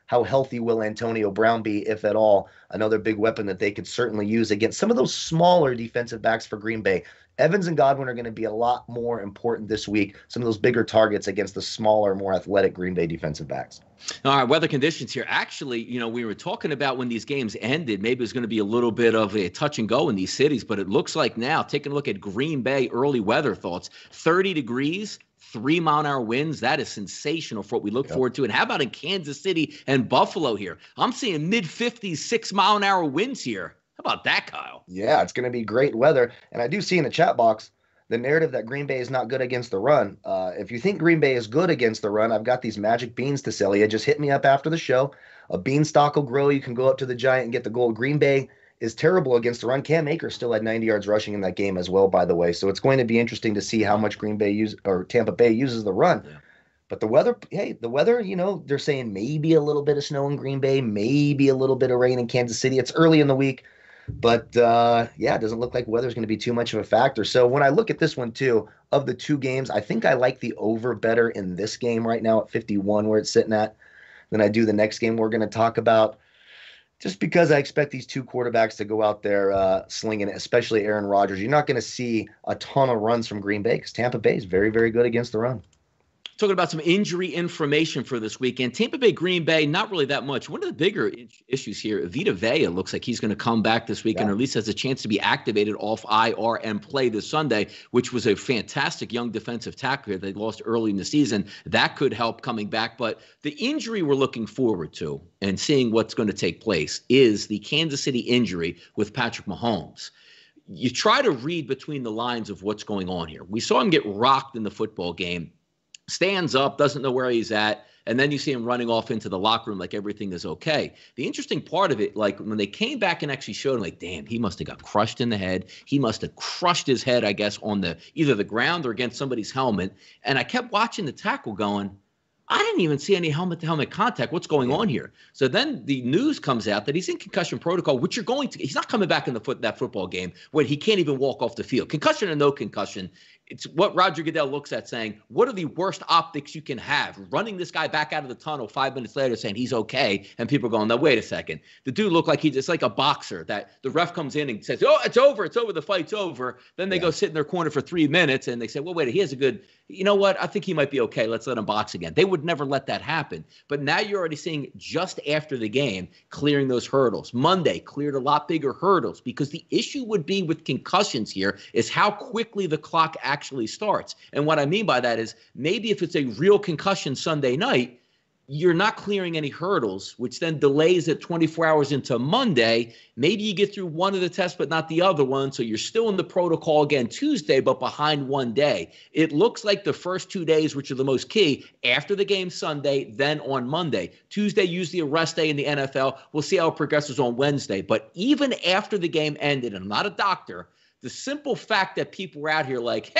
how healthy will Antonio Brown be, if at all? Another big weapon that they could certainly use against some of those smaller defensive backs for Green Bay. Evans and Godwin are going to be a lot more important this week. Some of those bigger targets against the smaller, more athletic Green Bay defensive backs. All right, weather conditions here. Actually, we were talking about when these games ended, maybe it's going to be a little bit of a touch and go in these cities, but it looks like now, taking a look at Green Bay early weather thoughts, 30 degrees, 3-mile-an-hour winds. That is sensational for what we look forward to. And how about in Kansas City and Buffalo here? I'm seeing mid-50s, 6-mile-an-hour winds here. How about that, Kyle? Yeah, it's going to be great weather. And I do see in the chat box the narrative that Green Bay is not good against the run. If you think Green Bay is good against the run, I've got these magic beans to sell you. Just hit me up after the show. A beanstalk will grow. You can go up to the Giant and get the gold. Green Bay is terrible against the run. Cam Akers still had 90 yards rushing in that game as well, by the way. So it's going to be interesting to see how much Tampa Bay uses the run. Yeah. But the weather, they're saying maybe a little bit of snow in Green Bay, maybe a little bit of rain in Kansas City. It's early in the week. But, it doesn't look like weather's going to be too much of a factor. So when I look at this one, too, of the two games, I think I like the over better in this game right now at 51 where it's sitting at than I do the next game we're going to talk about. Just because I expect these two quarterbacks to go out there slinging it, especially Aaron Rodgers. You're not going to see a ton of runs from Green Bay because Tampa Bay is very, very good against the run. Talking about some injury information for this weekend. Tampa Bay, Green Bay, not really that much. One of the bigger issues here, Vita Vea looks like he's going to come back this weekend, or at least has a chance to be activated off IR and play this Sunday, which was a fantastic young defensive tackler they lost early in the season. That could help coming back. But the injury we're looking forward to and seeing what's going to take place is the Kansas City injury with Patrick Mahomes. You try to read between the lines of what's going on here. We saw him get rocked in the football game. Stands up, doesn't know where he's at, and then you see him running off into the locker room like everything is okay. The interesting part of it, like when they came back and actually showed him, like, damn, he must have got crushed in the head. He must have crushed his head, I guess, on either the ground or against somebody's helmet. And I kept watching the tackle going, I didn't even see any helmet-to-helmet contact. What's going on here? So then the news comes out that he's in concussion protocol, which he's not coming back in that football game when he can't even walk off the field. Concussion or no concussion, it's what Roger Goodell looks at saying, what are the worst optics you can have? Running this guy back out of the tunnel 5 minutes later saying he's okay, and people going, no, wait a second. The dude looked like it's like a boxer that the ref comes in and says, oh, it's over, the fight's over. Then they go sit in their corner for 3 minutes, and they say, well, wait, he has a good, you know what, I think he might be okay. Let's let him box again. They would never let that happen. But now you're already seeing just after the game, clearing those hurdles. Monday cleared a lot bigger hurdles because the issue would be with concussions here is how quickly the clock actually starts. And what I mean by that is maybe if it's a real concussion Sunday night, you're not clearing any hurdles, which then delays it 24 hours into Monday. Maybe you get through one of the tests, but not the other one. So you're still in the protocol again Tuesday, but behind 1 day. It looks like the first 2 days, which are the most key, after the game Sunday, then on Monday. Tuesday, usually a rest day in the NFL. We'll see how it progresses on Wednesday. But even after the game ended, and I'm not a doctor, the simple fact that people were out here like,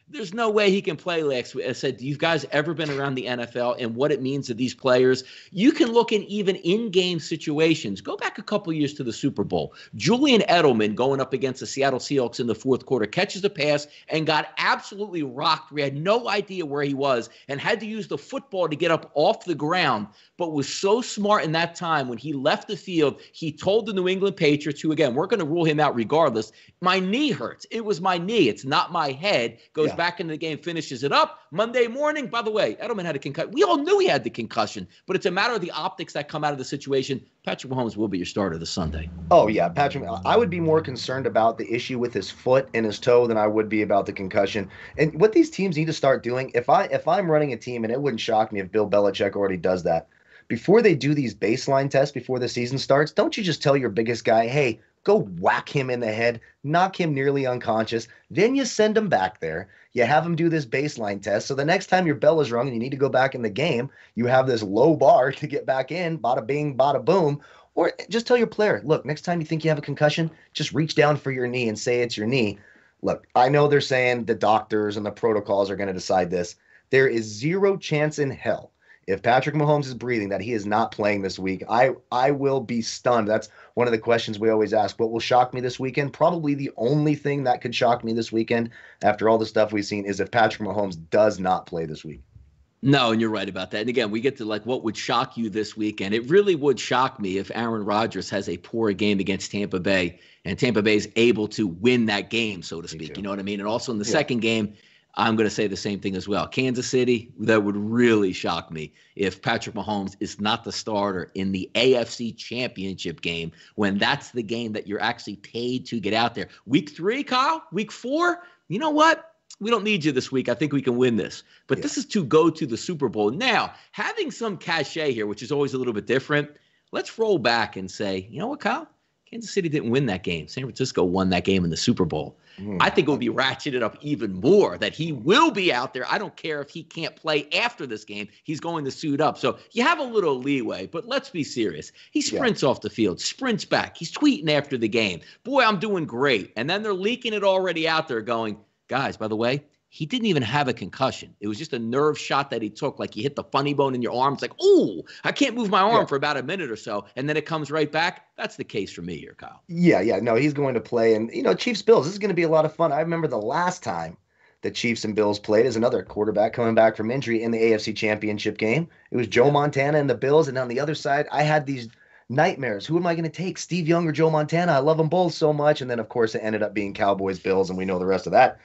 there's no way he can play next week. I said, you guys ever been around the NFL and what it means to these players? You can look in even in-game situations. Go back a couple years to the Super Bowl. Julian Edelman going up against the Seattle Seahawks in the fourth quarter, catches the pass and got absolutely rocked. We had no idea where he was and had to use the football to get up off the ground, but was so smart in that time when he left the field. He told the New England Patriots, who, again, we're going to rule him out regardless, my knee hurts. It was my knee. It's not my head. Goes back into the game, finishes it up. Monday morning, by the way, Edelman had a concussion. We all knew he had the concussion, but it's a matter of the optics that come out of the situation. Patrick Mahomes will be your starter this Sunday. Oh, yeah, Patrick. I would be more concerned about the issue with his foot and his toe than I would be about the concussion. And what these teams need to start doing, if I'm running a team, and it wouldn't shock me if Bill Belichick already does that, before they do these baseline tests before the season starts, don't you just tell your biggest guy, hey, go whack him in the head, knock him nearly unconscious. Then you send him back there. You have him do this baseline test. So the next time your bell is rung and you need to go back in the game, you have this low bar to get back in, bada bing, bada boom. Or just tell your player, look, next time you think you have a concussion, just reach down for your knee and say it's your knee. Look, I know they're saying the doctors and the protocols are going to decide this. There is zero chance in hell if Patrick Mahomes is breathing that he is not playing this week. I will be stunned. That's one of the questions we always ask. What will shock me this weekend? Probably the only thing that could shock me this weekend after all the stuff we've seen is if Patrick Mahomes does not play this week. No, and you're right about that. And again, we get to like what would shock you this weekend. It really would shock me if Aaron Rodgers has a poor game against Tampa Bay and Tampa Bay is able to win that game, so to speak. You know what I mean? And also in the second game, I'm going to say the same thing as well. Kansas City, that would really shock me if Patrick Mahomes is not the starter in the AFC Championship game when that's the game that you're actually paid to get out there. Week 3, Kyle? Week 4? You know what? We don't need you this week. I think we can win this. But this is to go to the Super Bowl. Now, having some cachet here, which is always a little bit different, let's roll back and say, you know what, Kyle? Kansas City didn't win that game. San Francisco won that game in the Super Bowl. I think it will be ratcheted up even more that he will be out there. I don't care if he can't play after this game. He's going to suit up. So you have a little leeway, but let's be serious. He sprints off the field, sprints back. He's tweeting after the game. Boy, I'm doing great. And then they're leaking it already out there going, guys, by the way, he didn't even have a concussion. It was just a nerve shot that he took, like he hit the funny bone in your arm. It's like, ooh, I can't move my arm for about a minute or so, and then it comes right back. That's the case for me here, Kyle. Yeah. No, he's going to play. And, Chiefs-Bills, this is going to be a lot of fun. I remember the last time the Chiefs and Bills played as another quarterback coming back from injury in the AFC Championship game. It was Joe Montana and the Bills, and on the other side, I had these nightmares. Who am I going to take, Steve Young or Joe Montana? I love them both so much. And then, of course, it ended up being Cowboys-Bills, and we know the rest of that.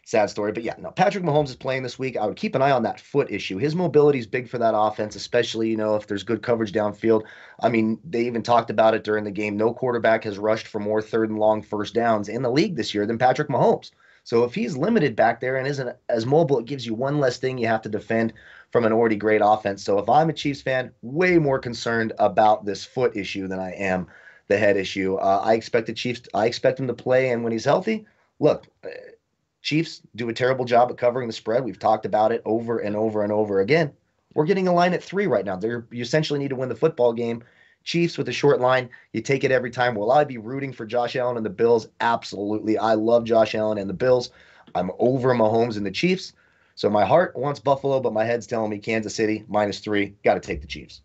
Sad story. But Patrick Mahomes is playing this week. I would keep an eye on that foot issue. His mobility is big for that offense, especially, if there's good coverage downfield. I mean, they even talked about it during the game. No quarterback has rushed for more third and long first downs in the league this year than Patrick Mahomes. So if he's limited back there and isn't as mobile, it gives you one less thing you have to defend from an already great offense. So if I'm a Chiefs fan, way more concerned about this foot issue than I am the head issue. I expect him to play, and when he's healthy, look, Chiefs do a terrible job at covering the spread. We've talked about it over and over and over again. We're getting a line at 3 right now. You essentially need to win the football game. Chiefs with a short line, you take it every time. Will I be rooting for Josh Allen and the Bills? Absolutely. I love Josh Allen and the Bills. I'm over Mahomes and the Chiefs. So my heart wants Buffalo, but my head's telling me Kansas City -3. Got to take the Chiefs.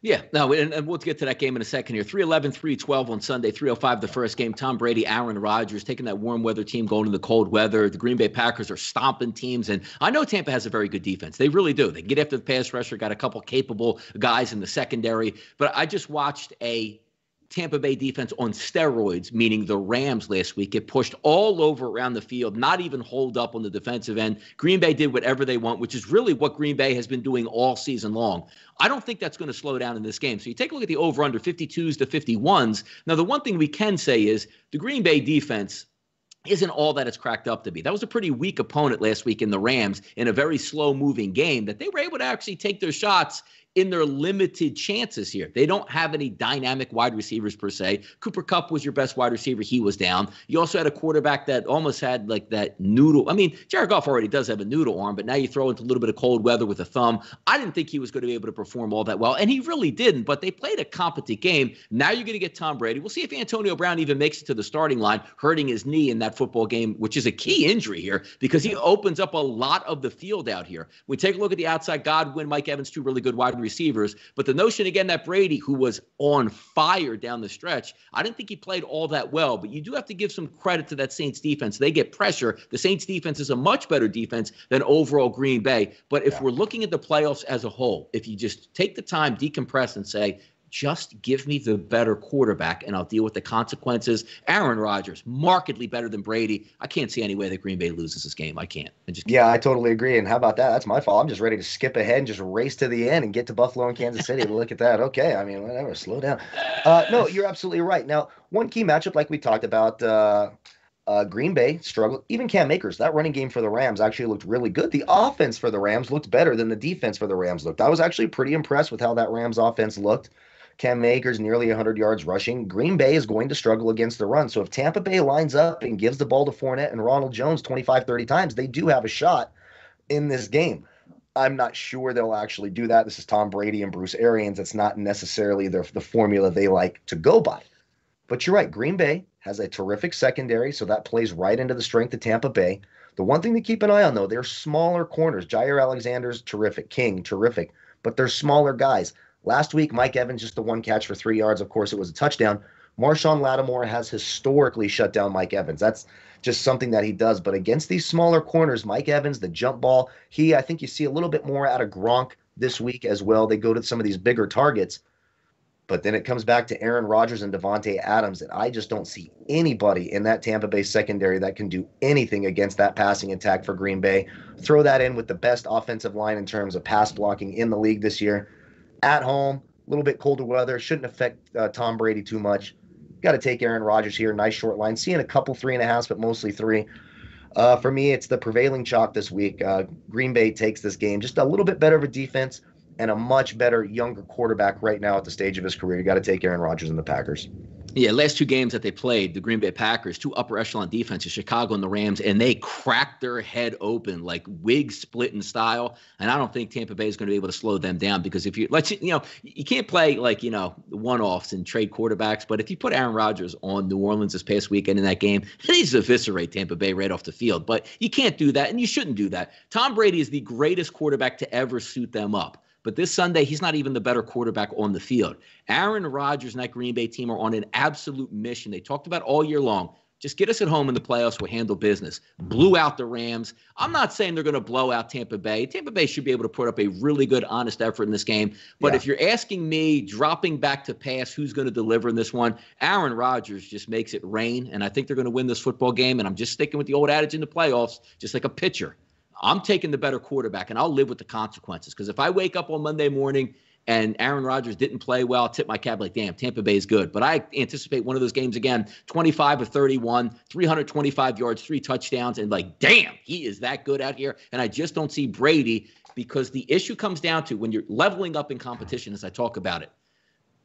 Yeah, no, and we'll get to that game in a second here. 3-11, 3-12 on Sunday, 3-05 the first game. Tom Brady, Aaron Rodgers taking that warm weather team going to the cold weather. The Green Bay Packers are stomping teams, and I know Tampa has a very good defense. They really do. They get after the pass rusher, got a couple capable guys in the secondary. But I just watched a Tampa Bay defense on steroids, meaning the Rams last week, get pushed all over around the field, not even hold up on the defensive end. Green Bay did whatever they want, which is really what Green Bay has been doing all season long. I don't think that's going to slow down in this game. So you take a look at the over-under 52s to 51s. Now, the one thing we can say is the Green Bay defense isn't all that it's cracked up to be. That was a pretty weak opponent last week in the Rams in a very slow-moving game that they were able to actually take their shots in their limited chances here. They don't have any dynamic wide receivers per se. Cooper Kupp was your best wide receiver. He was down. You also had a quarterback that almost had like that noodle. I mean, Jared Goff already does have a noodle arm, but now you throw into a little bit of cold weather with a thumb. I didn't think he was going to be able to perform all that well, and he really didn't, but they played a competent game. Now you're going to get Tom Brady. We'll see if Antonio Brown even makes it to the starting line, hurting his knee in that football game, which is a key injury here because he opens up a lot of the field out here. We take a look at the outside. Godwin, Mike Evans, 2 really good wide receivers. But the notion, again, that Brady, who was on fire down the stretch, I didn't think he played all that well. But you do have to give some credit to that Saints defense. They get pressure. The Saints defense is a much better defense than overall Green Bay. But if we're looking at the playoffs as a whole, if you just take the time, decompress, and say, just give me the better quarterback, and I'll deal with the consequences. Aaron Rodgers, markedly better than Brady. I can't see any way that Green Bay loses this game. I can't. I totally agree. And how about that? That's my fault. I'm just ready to skip ahead and just race to the end and get to Buffalo and Kansas City. Look at that. Okay. I mean, whatever. Slow down. No, you're absolutely right. Now, one key matchup, like we talked about, Green Bay struggled. Even Cam Akers, that running game for the Rams actually looked really good. The offense for the Rams looked better than the defense for the Rams looked. I was actually pretty impressed with how that Rams offense looked. Cam Akers nearly 100 yards rushing. Green Bay is going to struggle against the run. So if Tampa Bay lines up and gives the ball to Fournette and Ronald Jones 25, 30 times, they do have a shot in this game. I'm not sure they'll actually do that. This is Tom Brady and Bruce Arians. It's not necessarily the formula they like to go by. But you're right. Green Bay has a terrific secondary, so that plays right into the strength of Tampa Bay. The one thing to keep an eye on, though, they're smaller corners. Jair Alexander's terrific. King, terrific. But they're smaller guys. Last week, Mike Evans, just the one catch for 3 yards. Of course, it was a touchdown. Marshawn Lattimore has historically shut down Mike Evans. That's just something that he does. But against these smaller corners, Mike Evans, the jump ball, I think you see a little bit more out of Gronk this week as well. They go to some of these bigger targets. But then it comes back to Aaron Rodgers and Devontae Adams, and I just don't see anybody in that Tampa Bay secondary that can do anything against that passing attack for Green Bay. Throw that in with the best offensive line in terms of pass blocking in the league this year. At home, a little bit colder weather, shouldn't affect Tom Brady too much. Got to take Aaron Rodgers here. Nice short line. Seeing a couple 3.5s, but mostly 3. For me, it's the prevailing chalk this week. Green Bay takes this game. Just a little bit better of a defense and a much better younger quarterback right now at the stage of his career. You got to take Aaron Rodgers and the Packers. Yeah, last two games that they played, the Green Bay Packers, two upper echelon defenses, Chicago and the Rams, and they cracked their head open like wig splitting style. And I don't think Tampa Bay is going to be able to slow them down because if you you can't play like, one-offs and trade quarterbacks. But if you put Aaron Rodgers on New Orleans this past weekend in that game, he needs to eviscerate Tampa Bay right off the field. But you can't do that, and you shouldn't do that. Tom Brady is the greatest quarterback to ever suit them up. But this Sunday, he's not even the better quarterback on the field. Aaron Rodgers and that Green Bay team are on an absolute mission. They talked about all year long. Just get us at home in the playoffs. We'll handle business. Blew out the Rams. I'm not saying they're going to blow out Tampa Bay. Tampa Bay should be able to put up a really good, honest effort in this game. But if you're asking me, dropping back to pass, who's going to deliver in this one, Aaron Rodgers just makes it rain. And I think they're going to win this football game. And I'm just sticking with the old adage in the playoffs, just like a pitcher. I'm taking the better quarterback, and I'll live with the consequences. Because if I wake up on Monday morning and Aaron Rodgers didn't play well, I'll tip my cap like, damn, Tampa Bay is good. But I anticipate one of those games again, 25 of 31, 325 yards, 3 touchdowns, and like, damn, he is that good out here. And I just don't see Brady because the issue comes down to when you're leveling up in competition, as I talk about it,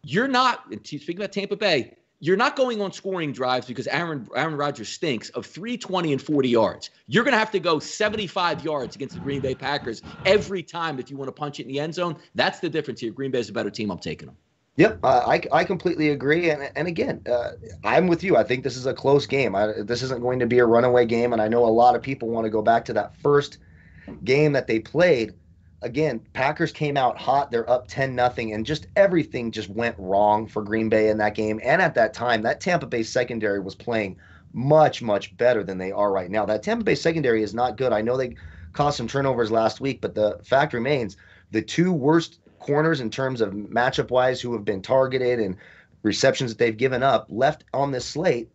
you're not, speaking about Tampa Bay, you're not going on scoring drives because Aaron Rodgers stinks of 320 and 40 yards. You're going to have to go 75 yards against the Green Bay Packers every time if you want to punch it in the end zone. That's the difference here. Green Bay is a better team. I'm taking them. Yep, I completely agree. And again, I'm with you. I think this is a close game. This isn't going to be a runaway game. And I know a lot of people want to go back to that first game that they played. Again, Packers came out hot. They're up 10-0, and just everything just went wrong for Green Bay in that game. And at that time, that Tampa Bay secondary was playing much, much better than they are right now. That Tampa Bay secondary is not good. I know they caused some turnovers last week, but the fact remains the two worst corners in terms of matchup-wise who have been targeted and receptions that they've given up left on this slate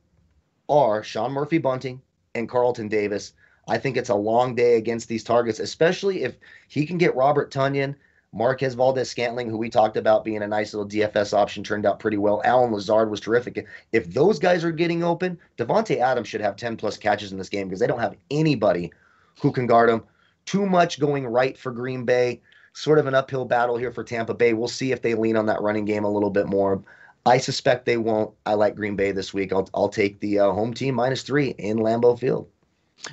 are Sean Murphy-Bunting and Carlton Davis. I think it's a long day against these targets, especially if he can get Robert Tonyan, Marquez Valdez-Scantling, who we talked about being a nice little DFS option, turned out pretty well. Allen Lazard was terrific. If those guys are getting open, Devontae Adams should have 10-plus catches in this game because they don't have anybody who can guard him. Too much going right for Green Bay. Sort of an uphill battle here for Tampa Bay. We'll see if they lean on that running game a little bit more. I suspect they won't. I like Green Bay this week. I'll take the home team -3 in Lambeau Field.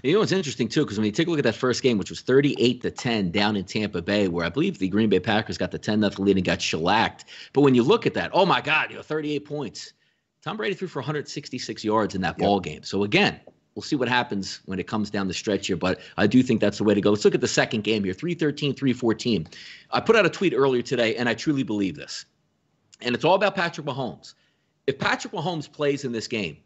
You know what's interesting, too, because when you take a look at that first game, which was 38-10 down in Tampa Bay, where I believe the Green Bay Packers got the 10-0 lead and got shellacked. But when you look at that, oh, my God, 38 points. Tom Brady threw for 166 yards in that ball game. So, again, we'll see what happens when it comes down the stretch here. But I do think that's the way to go. Let's look at the second game here, 3-13, 3-14. I put out a tweet earlier today, and I truly believe this. And it's all about Patrick Mahomes. If Patrick Mahomes plays in this game,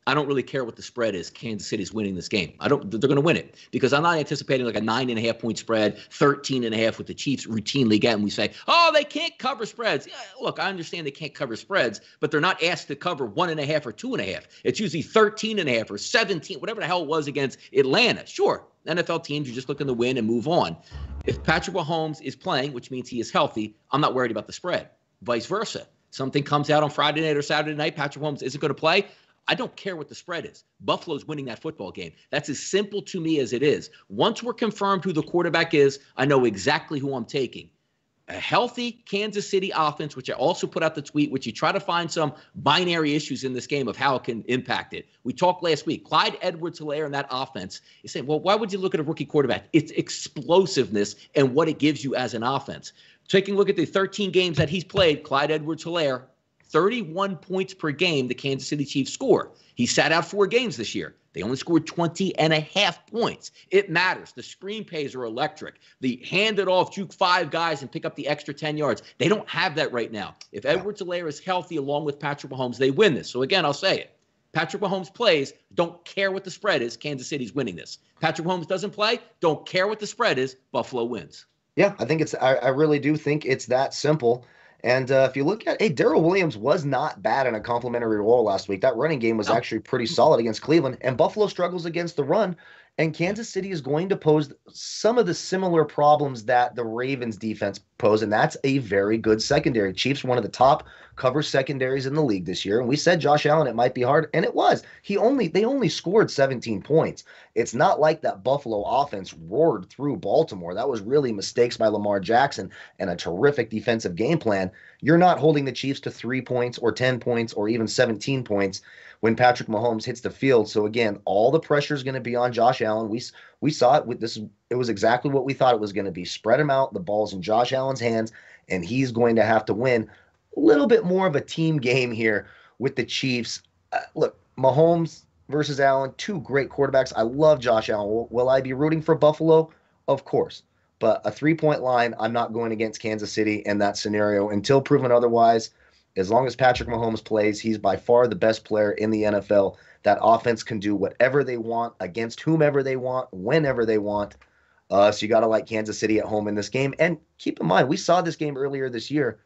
I don't really care what the spread is. Kansas City's winning this game. They're going to win it because I'm not anticipating like a 9.5-point spread, 13.5 with the Chiefs routinely get. And we say, oh, they can't cover spreads. Yeah, look, I understand they can't cover spreads, but they're not asked to cover 1.5 or 2.5. It's usually 13.5 or 17, whatever the hell it was against Atlanta. Sure, NFL teams are just looking to win and move on. If Patrick Mahomes is playing, which means he is healthy, I'm not worried about the spread. Vice versa. Something comes out on Friday night or Saturday night, Patrick Mahomes isn't going to play. I don't care what the spread is. Buffalo's winning that football game. That's as simple to me as it is. Once we're confirmed who the quarterback is, I know exactly who I'm taking. A healthy Kansas City offense, which I also put out the tweet, which you try to find some binary issues in this game of how it can impact it. We talked last week. Clyde Edwards-Helaire in that offense. You say, well, why would you look at a rookie quarterback? It's explosiveness and what it gives you as an offense. Taking a look at the 13 games that he's played, Clyde Edwards-Helaire, 31 points per game the Kansas City Chiefs score. He sat out 4 games this year. They only scored 20.5 points. It matters. The screen plays are electric. The hand it off, juke 5 guys and pick up the extra 10 yards. They don't have that right now. If Edwards-Helaire is healthy along with Patrick Mahomes, they win this. So again, I'll say it. Patrick Mahomes plays, don't care what the spread is, Kansas City's winning this. Patrick Mahomes doesn't play, don't care what the spread is, Buffalo wins. Yeah, I really do think it's that simple. And if you look at, Darrell Williams was not bad in a complimentary role last week. That running game was actually pretty solid against Cleveland. And Buffalo struggles against the run. And Kansas City is going to pose some of the similar problems that the Ravens defense pose. And that's a very good secondary. Chiefs, one of the top cover secondaries in the league this year. And we said Josh Allen, it might be hard. And it was. They only scored 17 points. It's not like that Buffalo offense roared through Baltimore. That was really mistakes by Lamar Jackson and a terrific defensive game plan. You're not holding the Chiefs to 3 points or 10 points or even 17 points when Patrick Mahomes hits the field. So again, all the pressure is going to be on Josh Allen. We saw it with this. It was exactly what we thought it was going to be. Spread him out. The ball's in Josh Allen's hands, and he's going to have to win. A little bit more of a team game here with the Chiefs. Look, Mahomes versus Allen, two great quarterbacks. I love Josh Allen. Will I be rooting for Buffalo? Of course. But a 3-point line, I'm not going against Kansas City in that scenario until proven otherwise. As long as Patrick Mahomes plays, he's by far the best player in the NFL. That offense can do whatever they want against whomever they want, whenever they want. So you got to like Kansas City at home in this game. And keep in mind, we saw this game earlier this year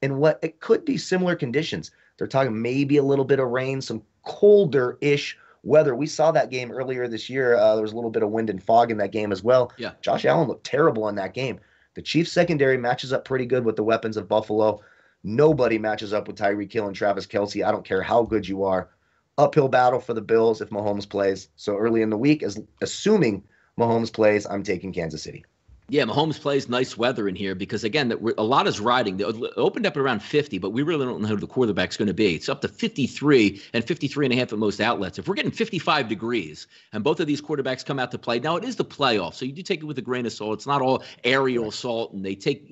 in what it could be similar conditions. They're talking maybe a little bit of rain, some colder-ish weather. We saw that game earlier this year. There was a little bit of wind and fog in that game as well. Yeah. Josh Allen looked terrible in that game. The Chiefs secondary matches up pretty good with the weapons of Buffalo. Nobody matches up with Tyreek Hill and Travis Kelce. I don't care how good you are. Uphill battle for the Bills if Mahomes plays. So early in the week, assuming Mahomes plays, I'm taking Kansas City. Yeah, Mahomes plays nice weather in here because, again, a lot is riding. It opened up at around 50, but we really don't know who the quarterback's going to be. It's up to 53 and 53.5 at most outlets. If we're getting 55 degrees and both of these quarterbacks come out to play, now it is the playoffs, so you do take it with a grain of salt. It's not all aerial salt, and they take,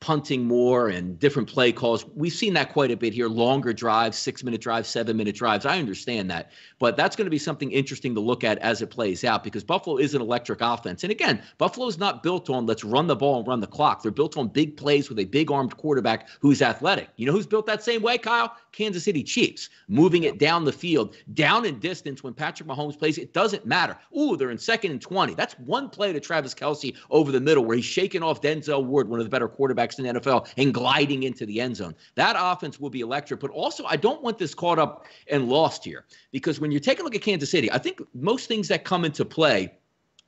punting more and different play calls. We've seen that quite a bit here. Longer drives, 6-minute drives, 7-minute drives. I understand that. But that's going to be something interesting to look at as it plays out because Buffalo is an electric offense. And again, Buffalo is not built on let's run the ball and run the clock. They're built on big plays with a big armed quarterback who's athletic. You know who's built that same way, Kyle? Kansas City Chiefs. Moving it down the field, down in distance when Patrick Mahomes plays, it doesn't matter. Ooh, they're in 2nd and 20. That's one play to Travis Kelce over the middle where he's shaking off Denzel Ward, one of the better quarterbacks in the NFL, and gliding into the end zone. That offense will be electric. But also, I don't want this caught up and lost here because when you take a look at Kansas City, I think most things that come into play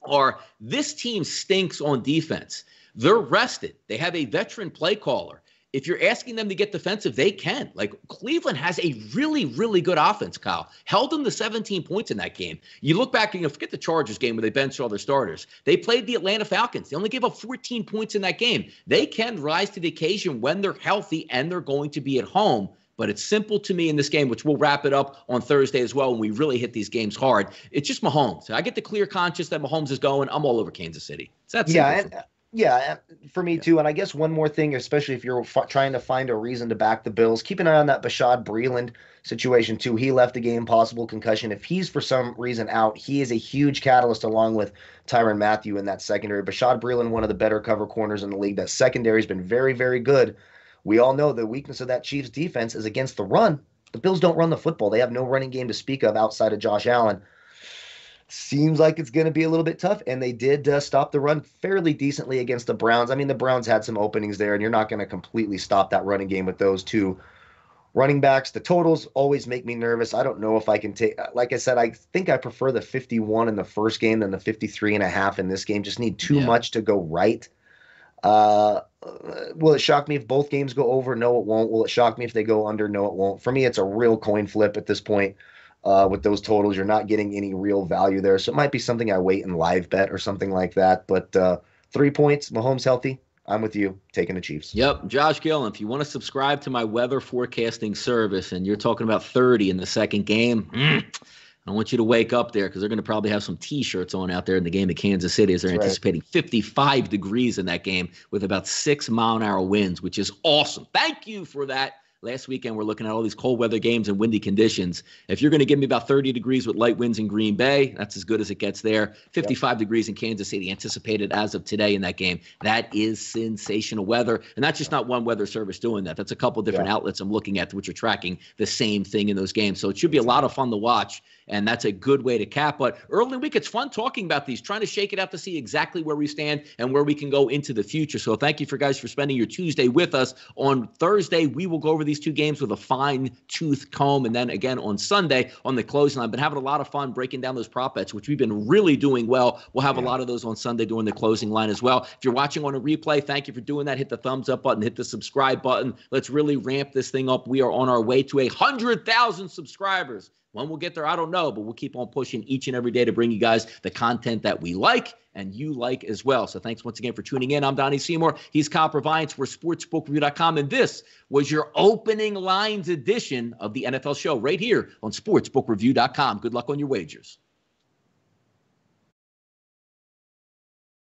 are this team stinks on defense. They're rested. They have a veteran play caller. If you're asking them to get defensive, they can. Like Cleveland has a really, really good offense, Kyle. Held them to 17 points in that game. You look back and forget the Chargers game where they benched all their starters. They played the Atlanta Falcons. They only gave up 14 points in that game. They can rise to the occasion when they're healthy and they're going to be at home. But it's simple to me in this game, which we'll wrap it up on Thursday as well when we really hit these games hard. It's just Mahomes. I get the clear conscience that Mahomes is going. I'm all over Kansas City. It's that simple. Yeah, for me too. And I guess one more thing, especially if you're trying to find a reason to back the Bills, keep an eye on that Bashaud Breeland situation too. He left the game, possible concussion. If he's for some reason out, he is a huge catalyst along with Tyrann Mathieu in that secondary. Bashaud Breeland, one of the better cover corners in the league. That secondary has been very, very good. We all know the weakness of that Chiefs defense is against the run. The Bills don't run the football. They have no running game to speak of outside of Josh Allen. Seems like it's going to be a little bit tough, and they did stop the run fairly decently against the Browns. I mean, the Browns had some openings there, and you're not going to completely stop that running game with those two running backs. The totals always make me nervous. I don't know if I can take, like I said, I think I prefer the 51 in the first game than the 53.5 in this game. Just need too much to go right. Will it shock me if both games go over? No, it won't. Will it shock me if they go under? No, it won't. For me, it's a real coin flip at this point. With those totals, you're not getting any real value there. So it might be something I wait and live bet or something like that. But 3 points, Mahomes healthy. I'm with you, taking the Chiefs. Yep, Josh Gillen, if you want to subscribe to my weather forecasting service and you're talking about 30 in the second game, I want you to wake up there because they're going to probably have some T-shirts on out there in the game of Kansas City as they're anticipating 55 degrees in that game with about 6-mile-an-hour winds, which is awesome. Thank you for that. Last weekend, we're looking at all these cold weather games and windy conditions. If you're going to give me about 30 degrees with light winds in Green Bay, that's as good as it gets there. 55 degrees in Kansas City anticipated as of today in that game. That is sensational weather. And that's just not one weather service doing that. That's a couple different outlets I'm looking at which are tracking the same thing in those games. So it should be a lot of fun to watch. and that's a good way to cap. But early in the week, it's fun talking about these, trying to shake it out to see exactly where we stand and where we can go into the future. So thank you for guys for spending your Tuesday with us. On Thursday, we will go over these two games with a fine-tooth comb, and then again on Sunday on the closing line. I've been having a lot of fun breaking down those prop bets, which we've been really doing well. We'll have a lot of those on Sunday during the closing line as well. If you're watching on a replay, thank you for doing that. Hit the thumbs up button, hit the subscribe button. Let's really ramp this thing up. We are on our way to 100,000 subscribers. When we'll get there, I don't know, but we'll keep on pushing each and every day to bring you guys the content that we like and you like as well. So thanks once again for tuning in. I'm Donnie Seymour. He's Kyle Purviance. We're sportsbookreview.com. And this was your opening lines edition of the NFL show right here on sportsbookreview.com. Good luck on your wagers.